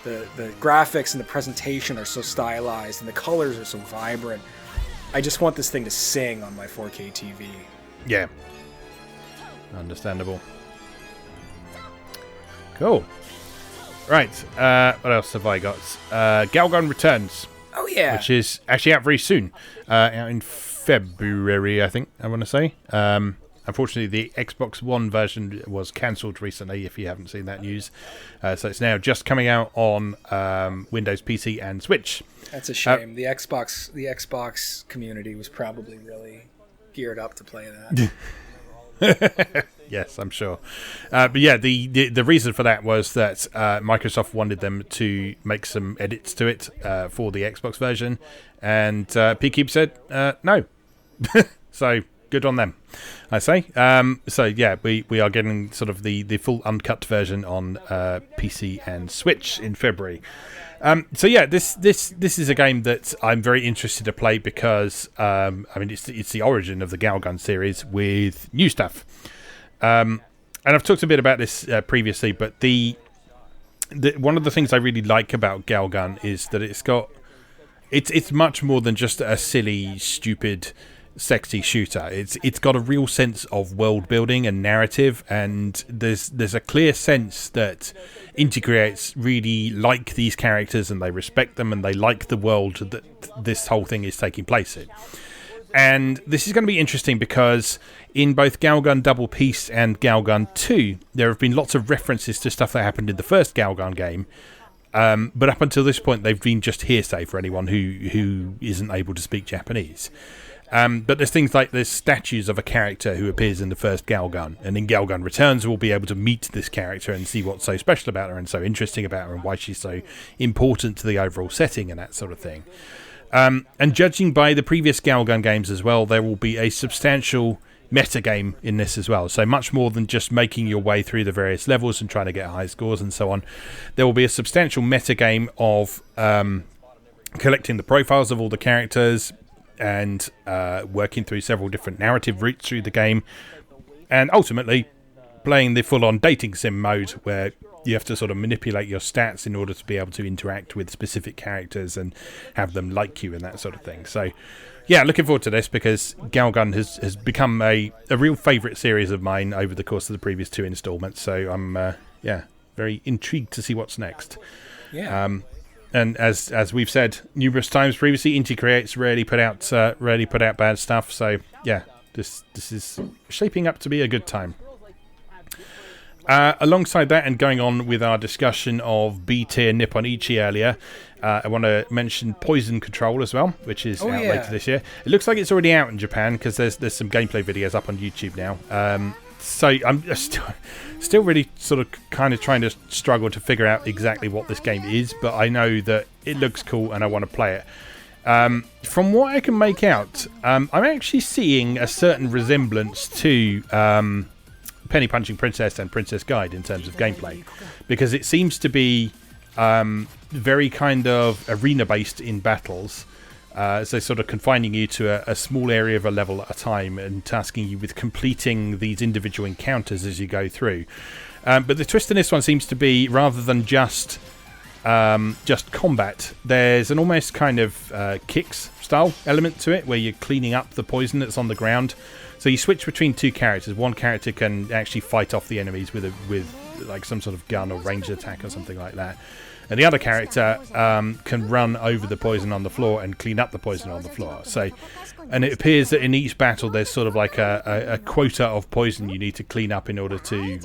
the graphics and the presentation are so stylized and the colors are so vibrant. I just want this thing to sing on my 4K TV. Yeah. Understandable. Cool. Right. What else have I got? Galgun Returns. Oh, yeah. Which is actually out very soon. Out in February, I think, I want to say. Unfortunately, the Xbox One version was cancelled recently, if you haven't seen that news. So it's now just coming out on Windows, PC, and Switch. That's a shame. The Xbox community was probably really geared up to play that. Yes, I'm sure. But yeah, the reason for that was that Microsoft wanted them to make some edits to it for the Xbox version, and PCube said no. So good on them, I say. So yeah, we are getting sort of the full uncut version on PC and Switch in February. So yeah, this is a game that I'm very interested to play because I mean it's the origin of the Galgun series with new stuff. And I've talked a bit about this previously, but the one of the things I really like about Galgun is that it's much more than just a silly, stupid, sexy shooter. It's got a real sense of world building and narrative, and there's a clear sense that Integrates really like these characters and they respect them and they like the world that this whole thing is taking place in. And this is going to be interesting because in both Galgun Double Peace and Galgun 2, there have been lots of references to stuff that happened in the first Galgun game. But up until this point, they've been just hearsay for anyone who isn't able to speak Japanese. But there's things like there's statues of a character who appears in the first Galgun. And in Galgun Returns, we'll be able to meet this character and see what's so special about her and so interesting about her and why she's so important to the overall setting and that sort of thing. And judging by the previous Galgun games as well, there will be a substantial metagame in this as well. So much more than just making your way through the various levels and trying to get high scores and so on. There will be a substantial metagame of collecting the profiles of all the characters and working through several different narrative routes through the game. And ultimately, playing the full-on dating sim mode where you have to sort of manipulate your stats in order to be able to interact with specific characters and have them like you and that sort of thing. So, yeah, looking forward to this because Galgun has become a real favourite series of mine over the course of the previous 2 installments. So I'm, very intrigued to see what's next. Yeah. And as we've said numerous times previously, Inti Creates rarely put out bad stuff. So, yeah, this is shaping up to be a good time. Alongside that, and going on with our discussion of B-tier Nippon Ichi earlier, I want to mention Poison Control as well, which is out later this year. It looks like it's already out in Japan because there's some gameplay videos up on YouTube now. So I'm still really sort of kind of trying to struggle to figure out exactly what this game is, but I know that it looks cool and I want to play it. From what I can make out, I'm actually seeing a certain resemblance to Penny Punching Princess and Princess Guide in terms of gameplay, because it seems to be very kind of arena based in battles, so sort of confining you to a small area of a level at a time and tasking you with completing these individual encounters as you go through. But the twist in this one seems to be, rather than just combat, there's an almost kind of kicks style element to it where you're cleaning up the poison that's on the ground. So you switch between 2 characters. One character can actually fight off the enemies with like some sort of gun or ranged attack or something like that. And the other character can run over the poison on the floor and clean up the poison on the floor. So, and it appears that in each battle there's sort of like a quota of poison you need to clean up in order to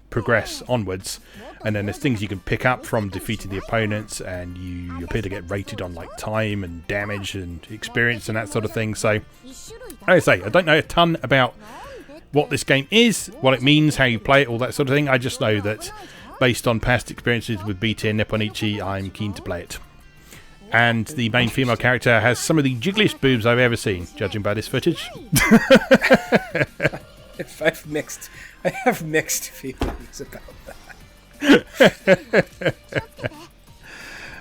progress onwards. And then there's things you can pick up from defeating the opponents, and you appear to get rated on like time and damage and experience and that sort of thing. So, like I say, I don't know a ton about what this game is, what it means, how you play it, all that sort of thing. I just know that based on past experiences with B-tier Nippon Ichi, I'm keen to play it. And the main female character has some of the jiggliest boobs I've ever seen, judging by this footage. I have mixed feelings about that.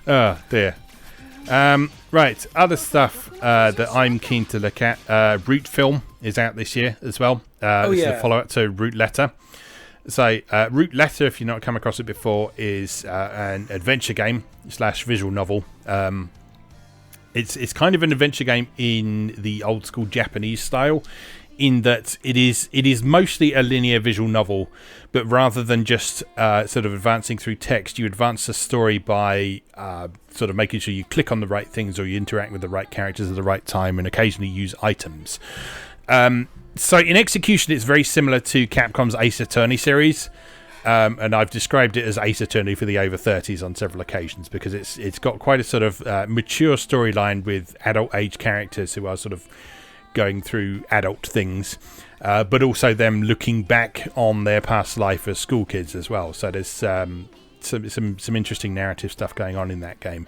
Oh dear. Right, other stuff that I'm keen to look at. Root Film is out this year as well. This is a follow-up to Root Letter. So, Root Letter, if you've not come across it before, is an adventure game / visual novel. It's kind of an adventure game in the old school Japanese style, in that it is mostly a linear visual novel, but rather than just sort of advancing through text, you advance the story by sort of making sure you click on the right things or you interact with the right characters at the right time and occasionally use items. So in execution, it's very similar to Capcom's Ace Attorney series, and I've described it as Ace Attorney for the over 30s on several occasions, because it's got quite a sort of mature storyline with adult age characters who are sort of going through adult things, but also them looking back on their past life as school kids as well. So there's some interesting narrative stuff going on in that game.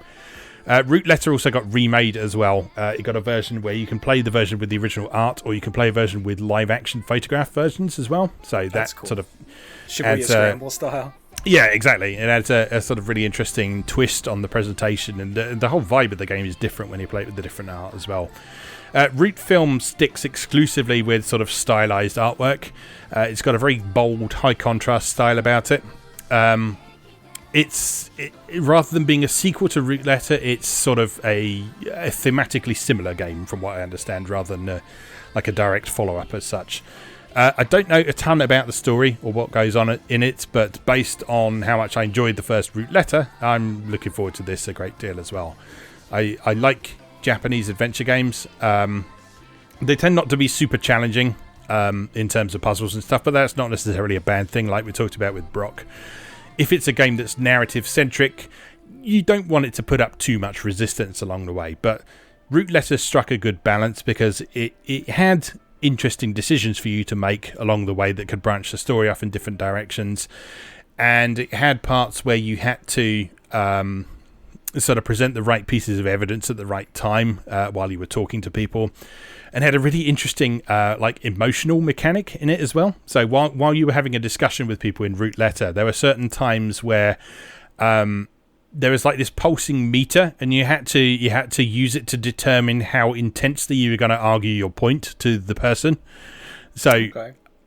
Root Letter also got remade as well. It got a version where you can play the version with the original art, or you can play a version with live action photograph versions as well. So that's cool. Sort of Shibuya Scramble style. Yeah, exactly. It adds a sort of really interesting twist on the presentation, and the whole vibe of the game is different when you play it with the different art as well. Root Film sticks exclusively with sort of stylized artwork. It's got a very bold, high contrast style about it. It's rather than being a sequel to Root Letter, it's sort of a thematically similar game, from what I understand, rather than like a direct follow-up as such. I don't know a ton about the story or what goes on in it, but based on how much I enjoyed the first Root Letter, I'm looking forward to this a great deal as well. I like Japanese adventure games. They tend not to be super challenging in terms of puzzles and stuff, but that's not necessarily a bad thing, like we talked about with Brok. If it's a game that's narrative-centric, you don't want it to put up too much resistance along the way. But Root Letter struck a good balance, because it had interesting decisions for you to make along the way that could branch the story off in different directions. And it had parts where you had to sort of present the right pieces of evidence at the right time while you were talking to people. And had a really interesting like emotional mechanic in it as well. So while you were having a discussion with people in Root Letter, there were certain times where there was like this pulsing meter, and you had to use it to determine how intensely you were going to argue your point to the person. So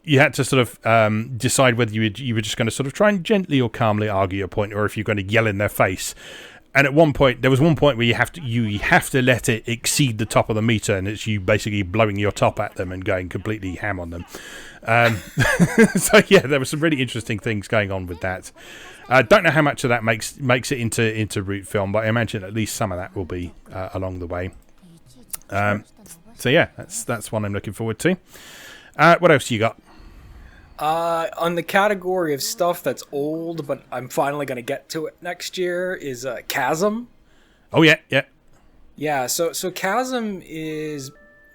you had to sort of decide whether you were just going to sort of try and gently or calmly argue your point, or if you're going to yell in their face. And at one point, there was one point where you have to let it exceed the top of the meter, and it's you basically blowing your top at them and going completely ham on them. So yeah, there were some really interesting things going on with that. I don't know how much of that makes it into Root Film, but I imagine at least some of that will be along the way. So yeah, that's one I'm looking forward to. What else you got? On the category of stuff that's old, but I'm finally going to get to it next year, is Chasm. Oh, yeah. Yeah, so Chasm is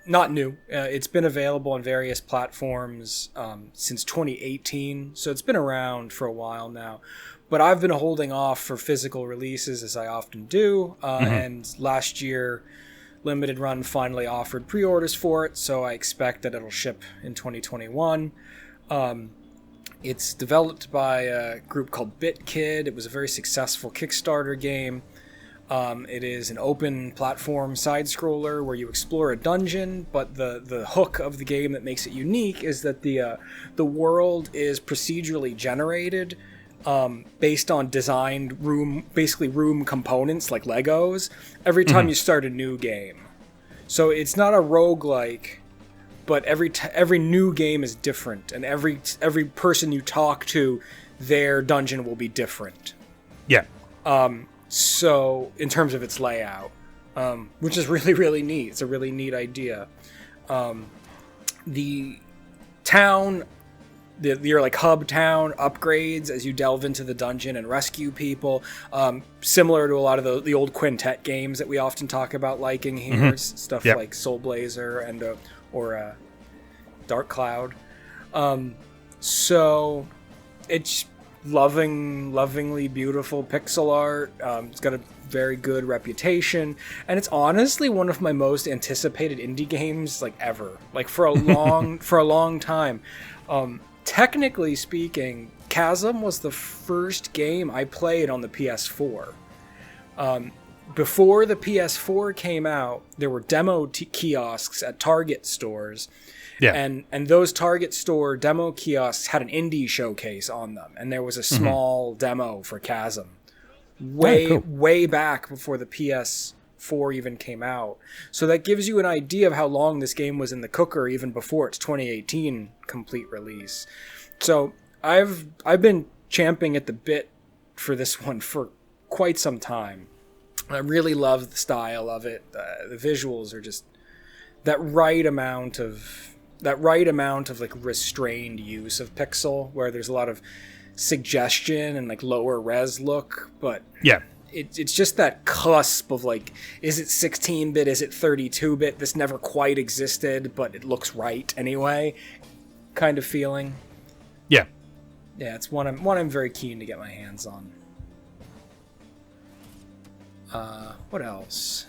not new. It's been available on various platforms since 2018, so it's been around for a while now. But I've been holding off for physical releases, as I often do, and last year Limited Run finally offered pre-orders for it, so I expect that it'll ship in 2021. It's developed by a group called BitKid. It was a very successful Kickstarter game. It is an open platform side-scroller where you explore a dungeon, but the hook of the game that makes it unique is that the world is procedurally generated based on designed room components like Legos every time you start a new game. So it's not a roguelike, but every new game is different, and every person you talk to, their dungeon will be different. Yeah. So in terms of its layout, which is really, really neat. It's a really neat idea. The town, your like hub town upgrades as you delve into the dungeon and rescue people. Similar to a lot of the old Quintet games that we often talk about liking here, stuff like Soul Blazer and or Dark Cloud. So it's lovingly beautiful pixel art. It's got a very good reputation, and it's honestly one of my most anticipated indie games like ever, like for a long time. Technically speaking, Chasm was the first game I played on the PS4. Before the PS4 came out, there were demo kiosks at Target stores, Yeah. And those Target store demo kiosks had an indie showcase on them, and there was a small demo for Chasm way back before the PS4 even came out. So that gives you an idea of how long this game was in the cooker even before its 2018 complete release. So I've been champing at the bit for this one for quite some time. I really love the style of it. The visuals are just that right amount of like restrained use of pixel, where there's a lot of suggestion and like lower res look, but yeah, it's just that cusp of like, is it 16-bit, is it 32-bit? This never quite existed, but it looks right anyway, kind of feeling. Yeah, it's one I'm very keen to get my hands on. What else?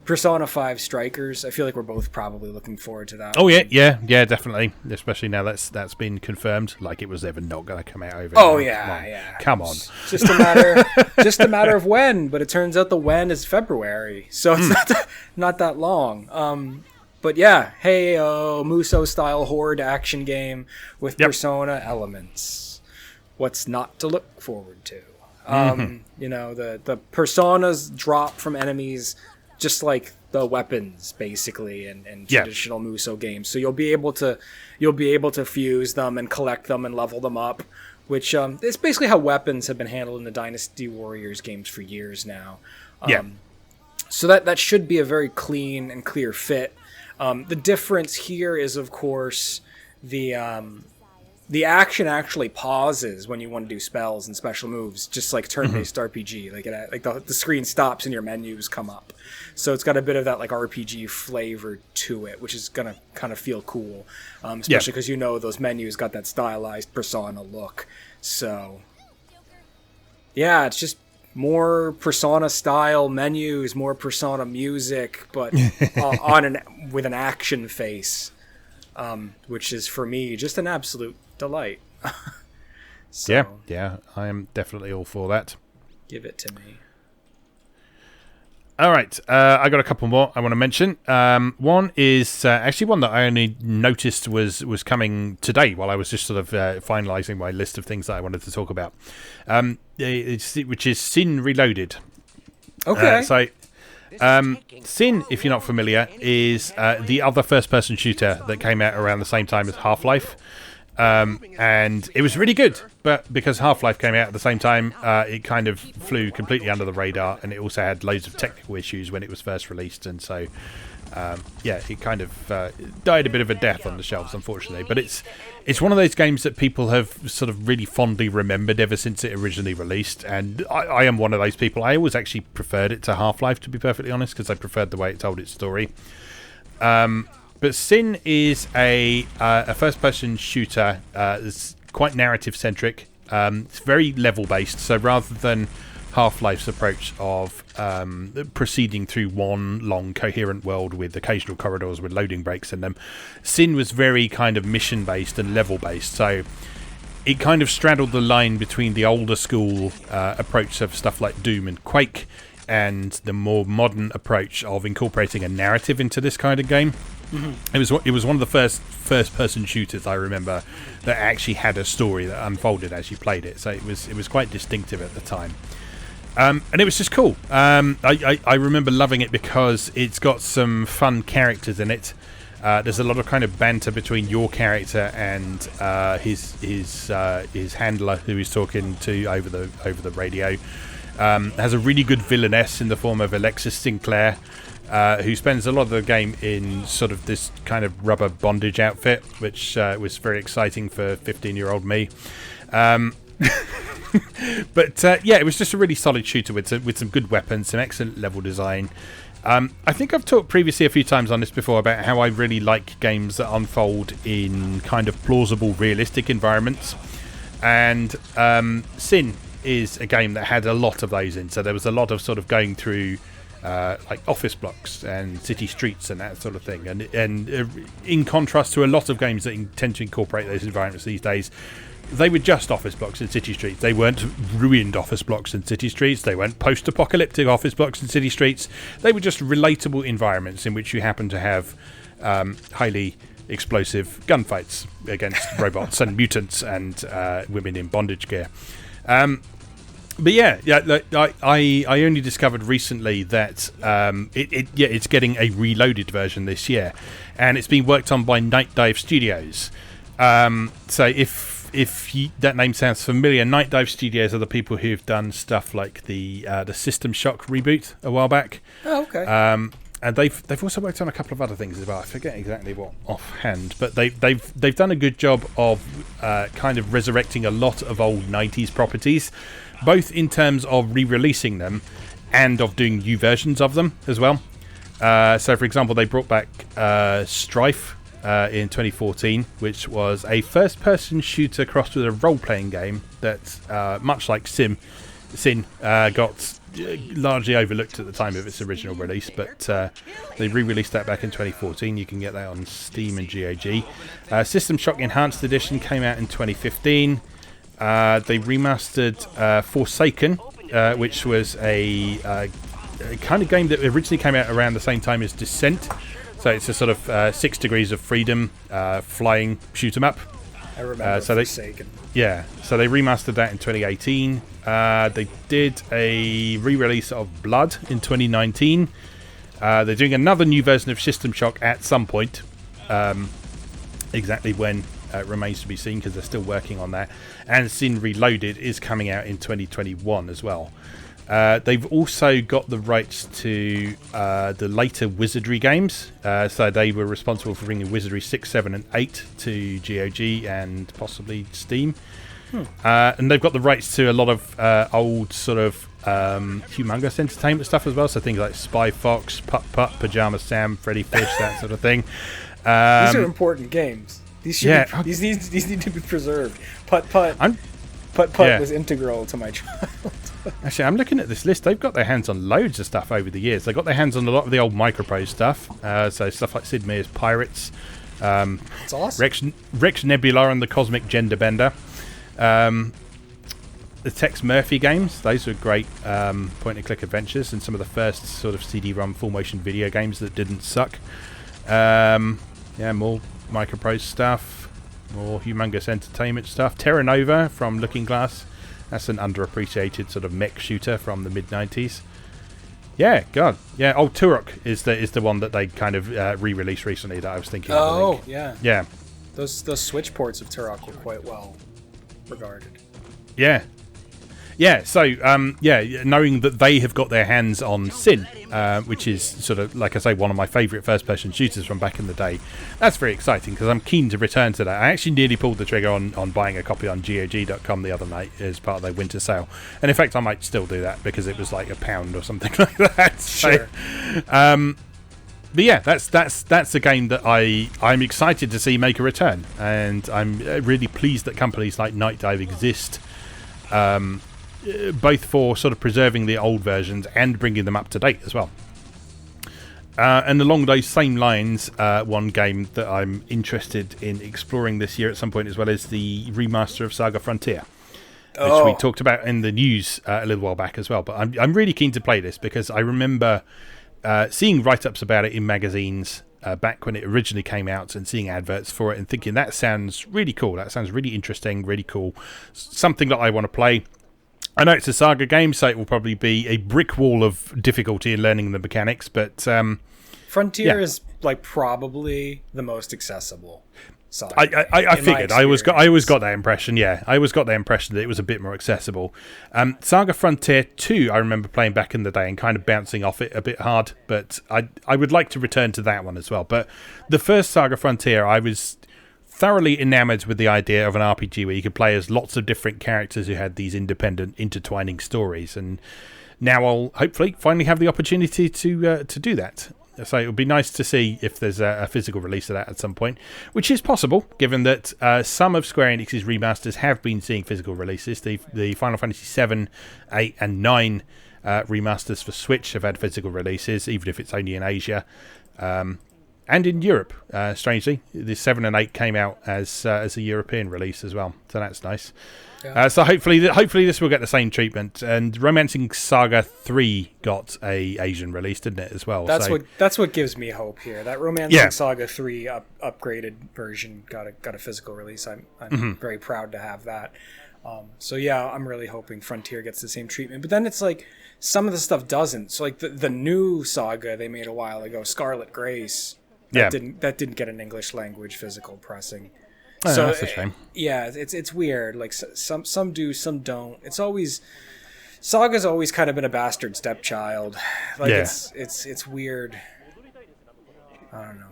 Persona 5 Strikers. I feel like we're both probably looking forward to that. Oh yeah, definitely. Especially now that's been confirmed. Like it was ever not going to come out over. Oh yeah. Come on. It's just a matter of when. But it turns out the when is February, so it's not that long. But yeah, hey, Muso style horde action game with Persona elements. What's not to look forward to? You know, the personas drop from enemies just like the weapons basically in traditional Muso games. So you'll be able to fuse them and collect them and level them up, which is basically how weapons have been handled in the Dynasty Warriors games for years now. So that should be a very clean and clear fit. The difference here is, of course, the action actually pauses when you want to do spells and special moves, just like turn-based RPG. Like the screen stops and your menus come up. So it's got a bit of that like RPG flavor to it, which is gonna kind of feel cool, especially because those menus got that stylized Persona look. So yeah, it's just more Persona style menus, more Persona music, but with an action face, which is for me just an absolute delight. So, yeah, I am definitely all for that. Give it to me. All right, I got a couple more I want to mention. One is actually one that I only noticed was coming today while I was just sort of finalising my list of things that I wanted to talk about, which is Sin Reloaded. Okay. Sin, if you're not familiar, is the other first-person shooter that came out around the same time as Half-Life. And it was really good, but because Half-Life came out at the same time, it kind of flew completely under the radar, and it also had loads of technical issues when it was first released, and so it kind of died a bit of a death on the shelves, unfortunately. But it's one of those games that people have sort of really fondly remembered ever since it originally released, and I am one of those people. I always actually preferred it to Half-Life, to be perfectly honest, because I preferred the way it told its story. But Sin is a first-person shooter. It's quite narrative-centric. It's very level-based, so rather than Half-Life's approach of proceeding through one long, coherent world with occasional corridors with loading breaks in them, Sin was very kind of mission-based and level-based, so it kind of straddled the line between the older school approach of stuff like Doom and Quake and the more modern approach of incorporating a narrative into this kind of game. It was one of the first person shooters I remember that actually had a story that unfolded as you played it, so it was quite distinctive at the time, and it was just cool. I remember loving it because it's got some fun characters in it. There's a lot of kind of banter between your character and his handler who he's talking to over the radio. Has a really good villainess in the form of Alexis Sinclair, who spends a lot of the game in sort of this kind of rubber bondage outfit, which was very exciting for 15-year-old me. But it was just a really solid shooter with some good weapons, some excellent level design. I think I've talked previously a few times on this before about how I really like games that unfold in kind of plausible, realistic environments. And Sin is a game that had a lot of those in. So there was a lot of sort of going through like office blocks and city streets and that sort of thing. And in contrast to a lot of games that tend to incorporate those environments these days, they were just office blocks and city streets. They weren't ruined office blocks and city streets. They weren't post-apocalyptic office blocks and city streets. They were just relatable environments in which you happen to have highly explosive gunfights against robots and mutants and women in bondage gear. But I only discovered recently that it's getting a reloaded version this year, and it's being worked on by Night Dive Studios. So if that name sounds familiar, Night Dive Studios are the people who've done stuff like the System Shock reboot a while back. Oh, okay. And they've also worked on a couple of other things as well. I forget exactly what offhand, but they've done a good job of kind of resurrecting a lot of old 90s properties, both in terms of re-releasing them and of doing new versions of them as well. So, for example, they brought back Strife in 2014, which was a first-person shooter crossed with a role-playing game that, much like Sin, got largely overlooked at the time of its original release, but they re-released that back in 2014. You can get that on Steam and GOG. System Shock Enhanced Edition came out in 2015. They remastered Forsaken, which was a kind of game that originally came out around the same time as Descent. So it's a sort of 6 Degrees of Freedom flying shoot 'em up. I remember Forsaken. Yeah, so they remastered that in 2018. They did a re-release of Blood in 2019. They're doing another new version of System Shock at some point. Exactly when remains to be seen, because they're still working on that. And Sin Reloaded is coming out in 2021 as well. They've also got the rights to the later Wizardry games. So they were responsible for bringing Wizardry 6, 7 and 8 to GOG and possibly Steam. And they've got the rights to a lot of old sort of humongous entertainment stuff as well. So things like Spy Fox, Putt Putt, Pajama Sam, Freddy Fish, that sort of thing. These are important games. These need to be preserved. Putt Putt was integral to my childhood. Actually, I'm looking at this list. They've got their hands on loads of stuff over the years. They got their hands on a lot of the old Microprose stuff. So stuff like Sid Meier's Pirates. That's awesome. Rex Nebula and the Cosmic Gender Bender. The Tex Murphy games. Those were great point-and-click adventures and some of the first sort of CD-ROM full-motion video games that didn't suck. More Microprose stuff. More humongous entertainment stuff. Terra Nova from Looking Glass. That's an underappreciated sort of mech shooter from the mid-90s. Yeah, God. Yeah, old Turok is the one that they kind of re-released recently that I was thinking of. Oh, yeah. Yeah. Those Switch ports of Turok were quite well regarded. Yeah. Yeah, so, knowing that they have got their hands on Sin, which is sort of, like I say, one of my favourite first-person shooters from back in the day, that's very exciting because I'm keen to return to that. I actually nearly pulled the trigger on buying a copy on GOG.com the other night as part of their winter sale. And in fact, I might still do that because it was like £1 or something like that. Sure. So, but yeah, that's a game that I'm excited to see make a return. And I'm really pleased that companies like Night Dive exist, both for sort of preserving the old versions and bringing them up to date as well. And along those same lines, one game that I'm interested in exploring this year at some point as well is the remaster of SaGa Frontier, which we talked about in the news a little while back as well. But I'm really keen to play this because I remember seeing write-ups about it in magazines back when it originally came out and seeing adverts for it and thinking that sounds really cool. That sounds really interesting, really cool. Something that I want to play. I know it's a SaGa game, so it will probably be a brick wall of difficulty in learning the mechanics, but Frontier is like probably the most accessible SaGa. I figured. I always got that impression. Yeah, I always got the impression that it was a bit more accessible. SaGa Frontier 2, I remember playing back in the day and kind of bouncing off it a bit hard, but I would like to return to that one as well. But the first SaGa Frontier, I was thoroughly enamored with the idea of an RPG where you could play as lots of different characters who had these independent, intertwining stories. And now I'll hopefully finally have the opportunity to do that. So it would be nice to see if there's a physical release of that at some point, which is possible, given that some of Square Enix's remasters have been seeing physical releases. The Final Fantasy 7, 8, and 9 remasters for Switch have had physical releases, even if it's only in Asia. and in Europe, strangely. The 7 and 8 came out as a European release as well, so that's nice. Yeah. So hopefully this will get the same treatment. And Romancing Saga 3 got a Asian release, didn't it, as well? That's what gives me hope here. That Romancing Saga 3 upgraded version got a physical release. I'm very proud to have that. So yeah, I'm really hoping Frontier gets the same treatment. But then it's like some of the stuff doesn't. So like the new Saga they made a while ago, Scarlet Grace, that didn't get an English language physical pressing. Oh, so that's a shame. Yeah, it's weird. Like some do, some don't. It's always Saga's always kind of been a bastard stepchild. Like it's weird. I don't know.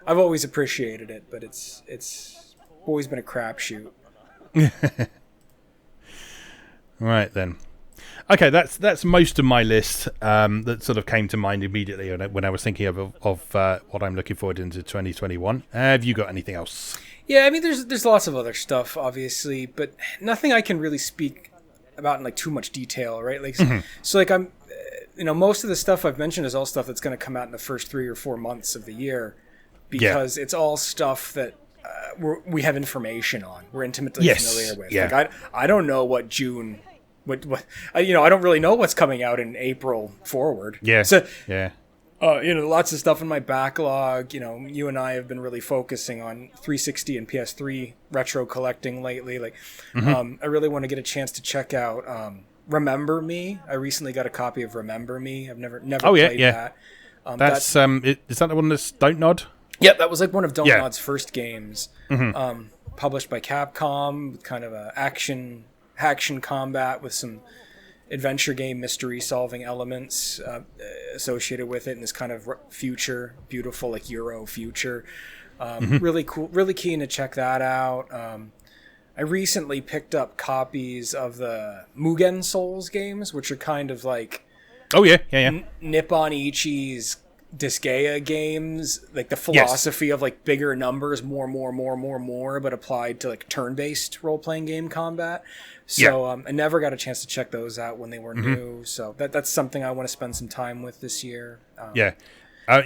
I've always appreciated it, but it's always been a crapshoot. Right then. Okay, that's most of my list that sort of came to mind immediately when I was thinking of what I'm looking forward into 2021. Have you got anything else? Yeah, I mean, there's lots of other stuff, obviously, but nothing I can really speak about in like too much detail, right? Like, so like I'm, most of the stuff I've mentioned is all stuff that's going to come out in the first 3 or 4 months of the year, because it's all stuff that we have information on, we're intimately familiar with. Yeah. Like I don't know what June. What I don't really know what's coming out in April forward. Yeah. So yeah. Lots of stuff in my backlog. You and I have been really focusing on 360 and PS3 retro collecting lately. Like, I really want to get a chance to check out Remember Me. I recently got a copy of Remember Me. I've never played that. Is that the one that's Don't Nod? Yeah, that was like one of Don't Nod's first games. Published by Capcom, with kind of a action combat with some adventure game mystery solving elements associated with it, and this kind of future, beautiful like Euro future. Really cool, really keen to check that out. I recently picked up copies of the Mugen Souls games, which are kind of like Nippon Ichi's Disgaea games, like the philosophy of like bigger numbers, more, but applied to like turn-based role-playing game combat. So I never got a chance to check those out when they were new. So that's something I want to spend some time with this year. You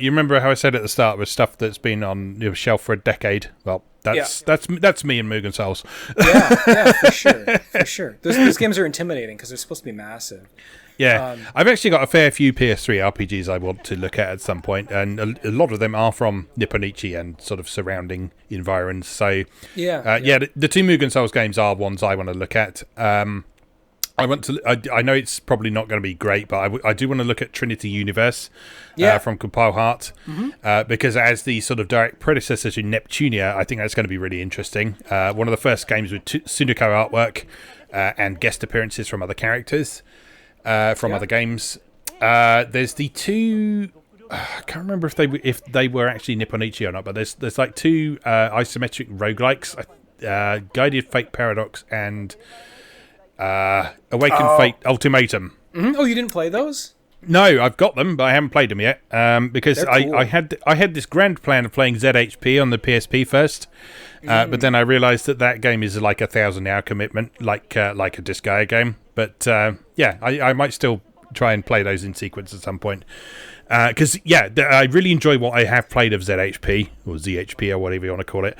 remember how I said at the start with stuff that's been on your shelf for a decade? Well, that's me and Mugen Souls. yeah, for sure. Those games are intimidating because they're supposed to be massive. Yeah, I've actually got a fair few PS3 RPGs I want to look at some point, and a lot of them are from Nippon Ichi and sort of surrounding environs. So, the two Mugen Souls games are ones I want to look at. I know it's probably not going to be great, but I do want to look at Trinity Universe from Compile Heart, because as the sort of direct predecessor to Neptunia, I think that's going to be really interesting. One of the first games with Suniko artwork and guest appearances from other characters. From other games. There's the two. I can't remember if they were actually Nippon Ichi or not, but there's like two isometric roguelikes, Guided Fate Paradox and Awakened Fate Ultimatum. Oh, you didn't play those? No, I've got them, but I haven't played them yet because cool. I had this grand plan of playing ZHP on the PSP first. But then I realised that game is like a 1,000-hour commitment, like a Disgaea game. But I might still try and play those in sequence at some point. Because I really enjoy what I have played of ZHP or ZHP or whatever you want to call it.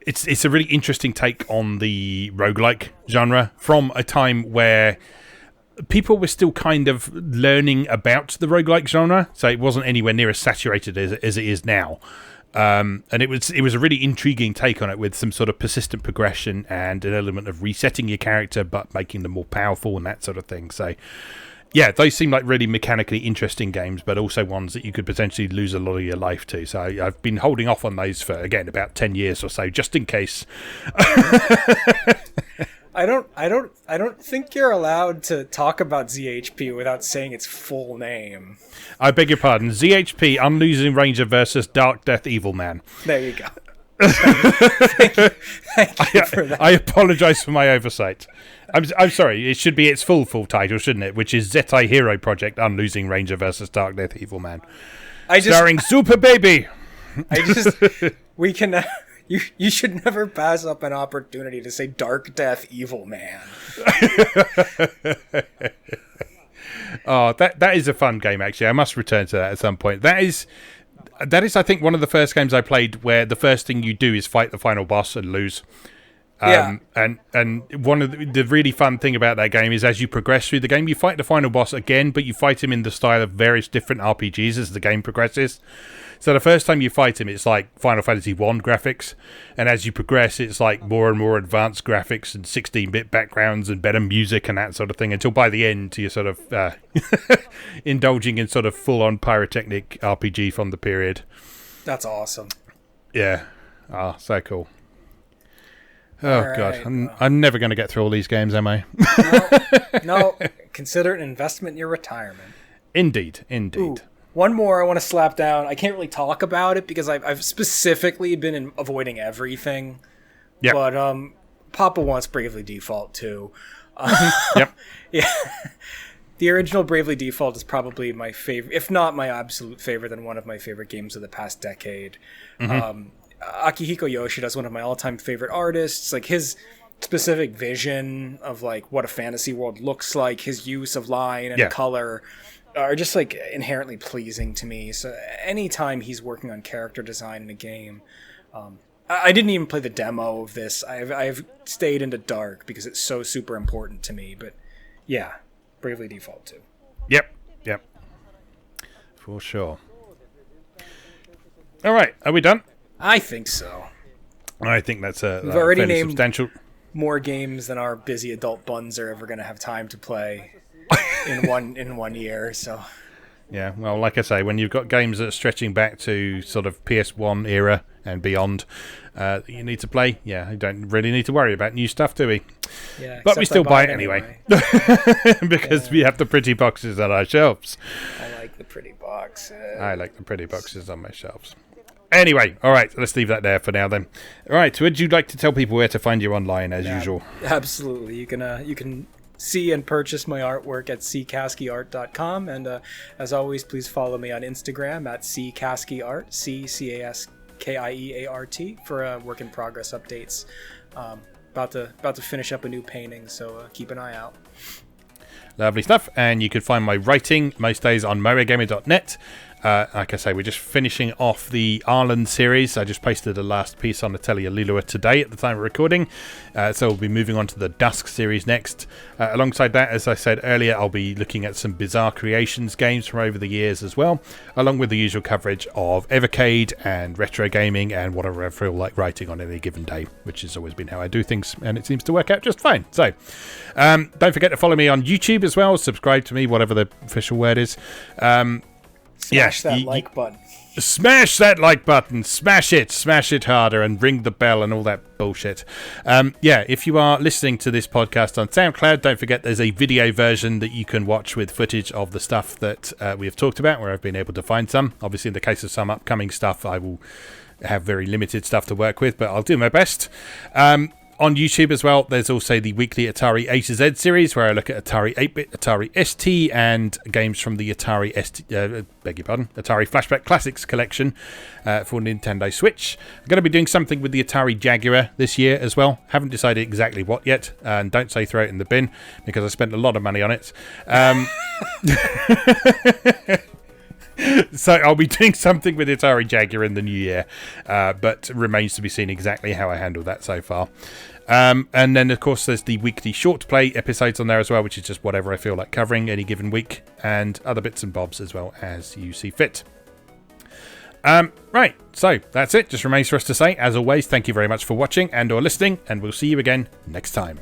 It's a really interesting take on the roguelike genre from a time where people were still kind of learning about the roguelike genre, so it wasn't anywhere near as saturated as it is now. And it was a really intriguing take on it, with some sort of persistent progression and an element of resetting your character but making them more powerful and that sort of thing. So yeah, those seem like really mechanically interesting games, but also ones that you could potentially lose a lot of your life to. So I've been holding off on those for, again, about 10 years or so, just in case. I don't think you're allowed to talk about ZHP without saying its full name. I beg your pardon. ZHP, Unlosing Ranger versus Dark Death Evil Man. There you go. Thank you for that. I apologise for my oversight. I'm sorry. It should be its full title, shouldn't it? Which is Zetai Hero Project: Unlosing Ranger versus Dark Death Evil Man. Starring Super Baby. We can. You should never pass up an opportunity to say Dark Death Evil Man. Oh, that is a fun game, actually. I must return to that at some point. That is, I think, one of the first games I played where the first thing you do is fight the final boss and lose. And one of the really fun thing about that game is as you progress through the game, you fight the final boss again, but you fight him in the style of various different RPGs as the game progresses. So the first time you fight him, it's like Final Fantasy 1 graphics, and as you progress, it's like more and more advanced graphics and 16-bit backgrounds and better music and that sort of thing, until by the end you're sort of indulging in sort of full-on pyrotechnic RPG from the period. That's awesome. Yeah. Oh, so cool. Oh, right, God. I'm never going to get through all these games, am I? No. Consider it an investment in your retirement. Indeed. Ooh, one more I want to slap down. I can't really talk about it because I've specifically been avoiding everything. Yep. But Papa wants Bravely Default too. Yep. Yeah. The original Bravely Default is probably my favorite, if not my absolute favorite, and one of my favorite games of the past decade. Mm-hmm. Akihiko Yoshida is one of my all-time favorite artists. Like, his specific vision of like what a fantasy world looks like, his use of line and color are just like inherently pleasing to me. So anytime he's working on character design in a game, I didn't even play the demo of this. I've stayed into dark because it's so super important to me. But yeah, Bravely Default too. Yep. For sure. All right, are we done? I think so. I think that's We've already named substantial. More games than our busy adult buns are ever going to have time to play in one year. So yeah, well, like I say, when you've got games that are stretching back to sort of PS1 era and beyond, you need to play. Yeah, you don't really need to worry about new stuff, do we? Yeah, but we still buy it anyway. Because we have the pretty boxes on our shelves. I like the pretty boxes. I like the pretty boxes on my shelves. Anyway, all right, let's leave that there for now then. All right, would you like to tell people where to find you online as usual? Absolutely. You can see and purchase my artwork at ckaskyart.com, and as always, please follow me on Instagram at ckaskyart, CCASKIEART, for work in progress updates. About to finish up a new painting, so keep an eye out. Lovely stuff, and you can find my writing most days on MoeGamer.net. Like I say, we're just finishing off the Ireland series. I just posted the last piece on Atelier Lilua today at the time of recording. So we'll be moving on to the Dusk series next. Alongside that, as I said earlier, I'll be looking at some Bizarre Creations games from over the years as well, along with the usual coverage of Evercade and retro gaming and whatever I feel like writing on any given day, which has always been how I do things, and it seems to work out just fine. So don't forget to follow me on YouTube as well. Subscribe to me, whatever the official word is. Smash that like button. Smash that like button. Smash it harder, and ring the bell and all that bullshit. If you are listening to this podcast on SoundCloud, don't forget there's a video version that you can watch with footage of the stuff that we have talked about, where I've been able to find some. Obviously, in the case of some upcoming stuff, I will have very limited stuff to work with, but I'll do my best. On YouTube as well, there's also the weekly Atari A to Z series, where I look at Atari 8-bit, Atari ST, and games from the Atari Atari Flashback Classics collection for Nintendo Switch. I'm going to be doing something with the Atari Jaguar this year as well. Haven't decided exactly what yet, and don't say throw it in the bin, because I spent a lot of money on it. So I'll be doing something with Atari Jaguar in the new year, but remains to be seen exactly how I handle that so far. And then, of course, there's the weekly short play episodes on there as well, which is just whatever I feel like covering any given week, and other bits and bobs as well as you see fit. Right, so that's it. Just remains for us to say, as always, thank you very much for watching and or listening, and we'll see you again next time.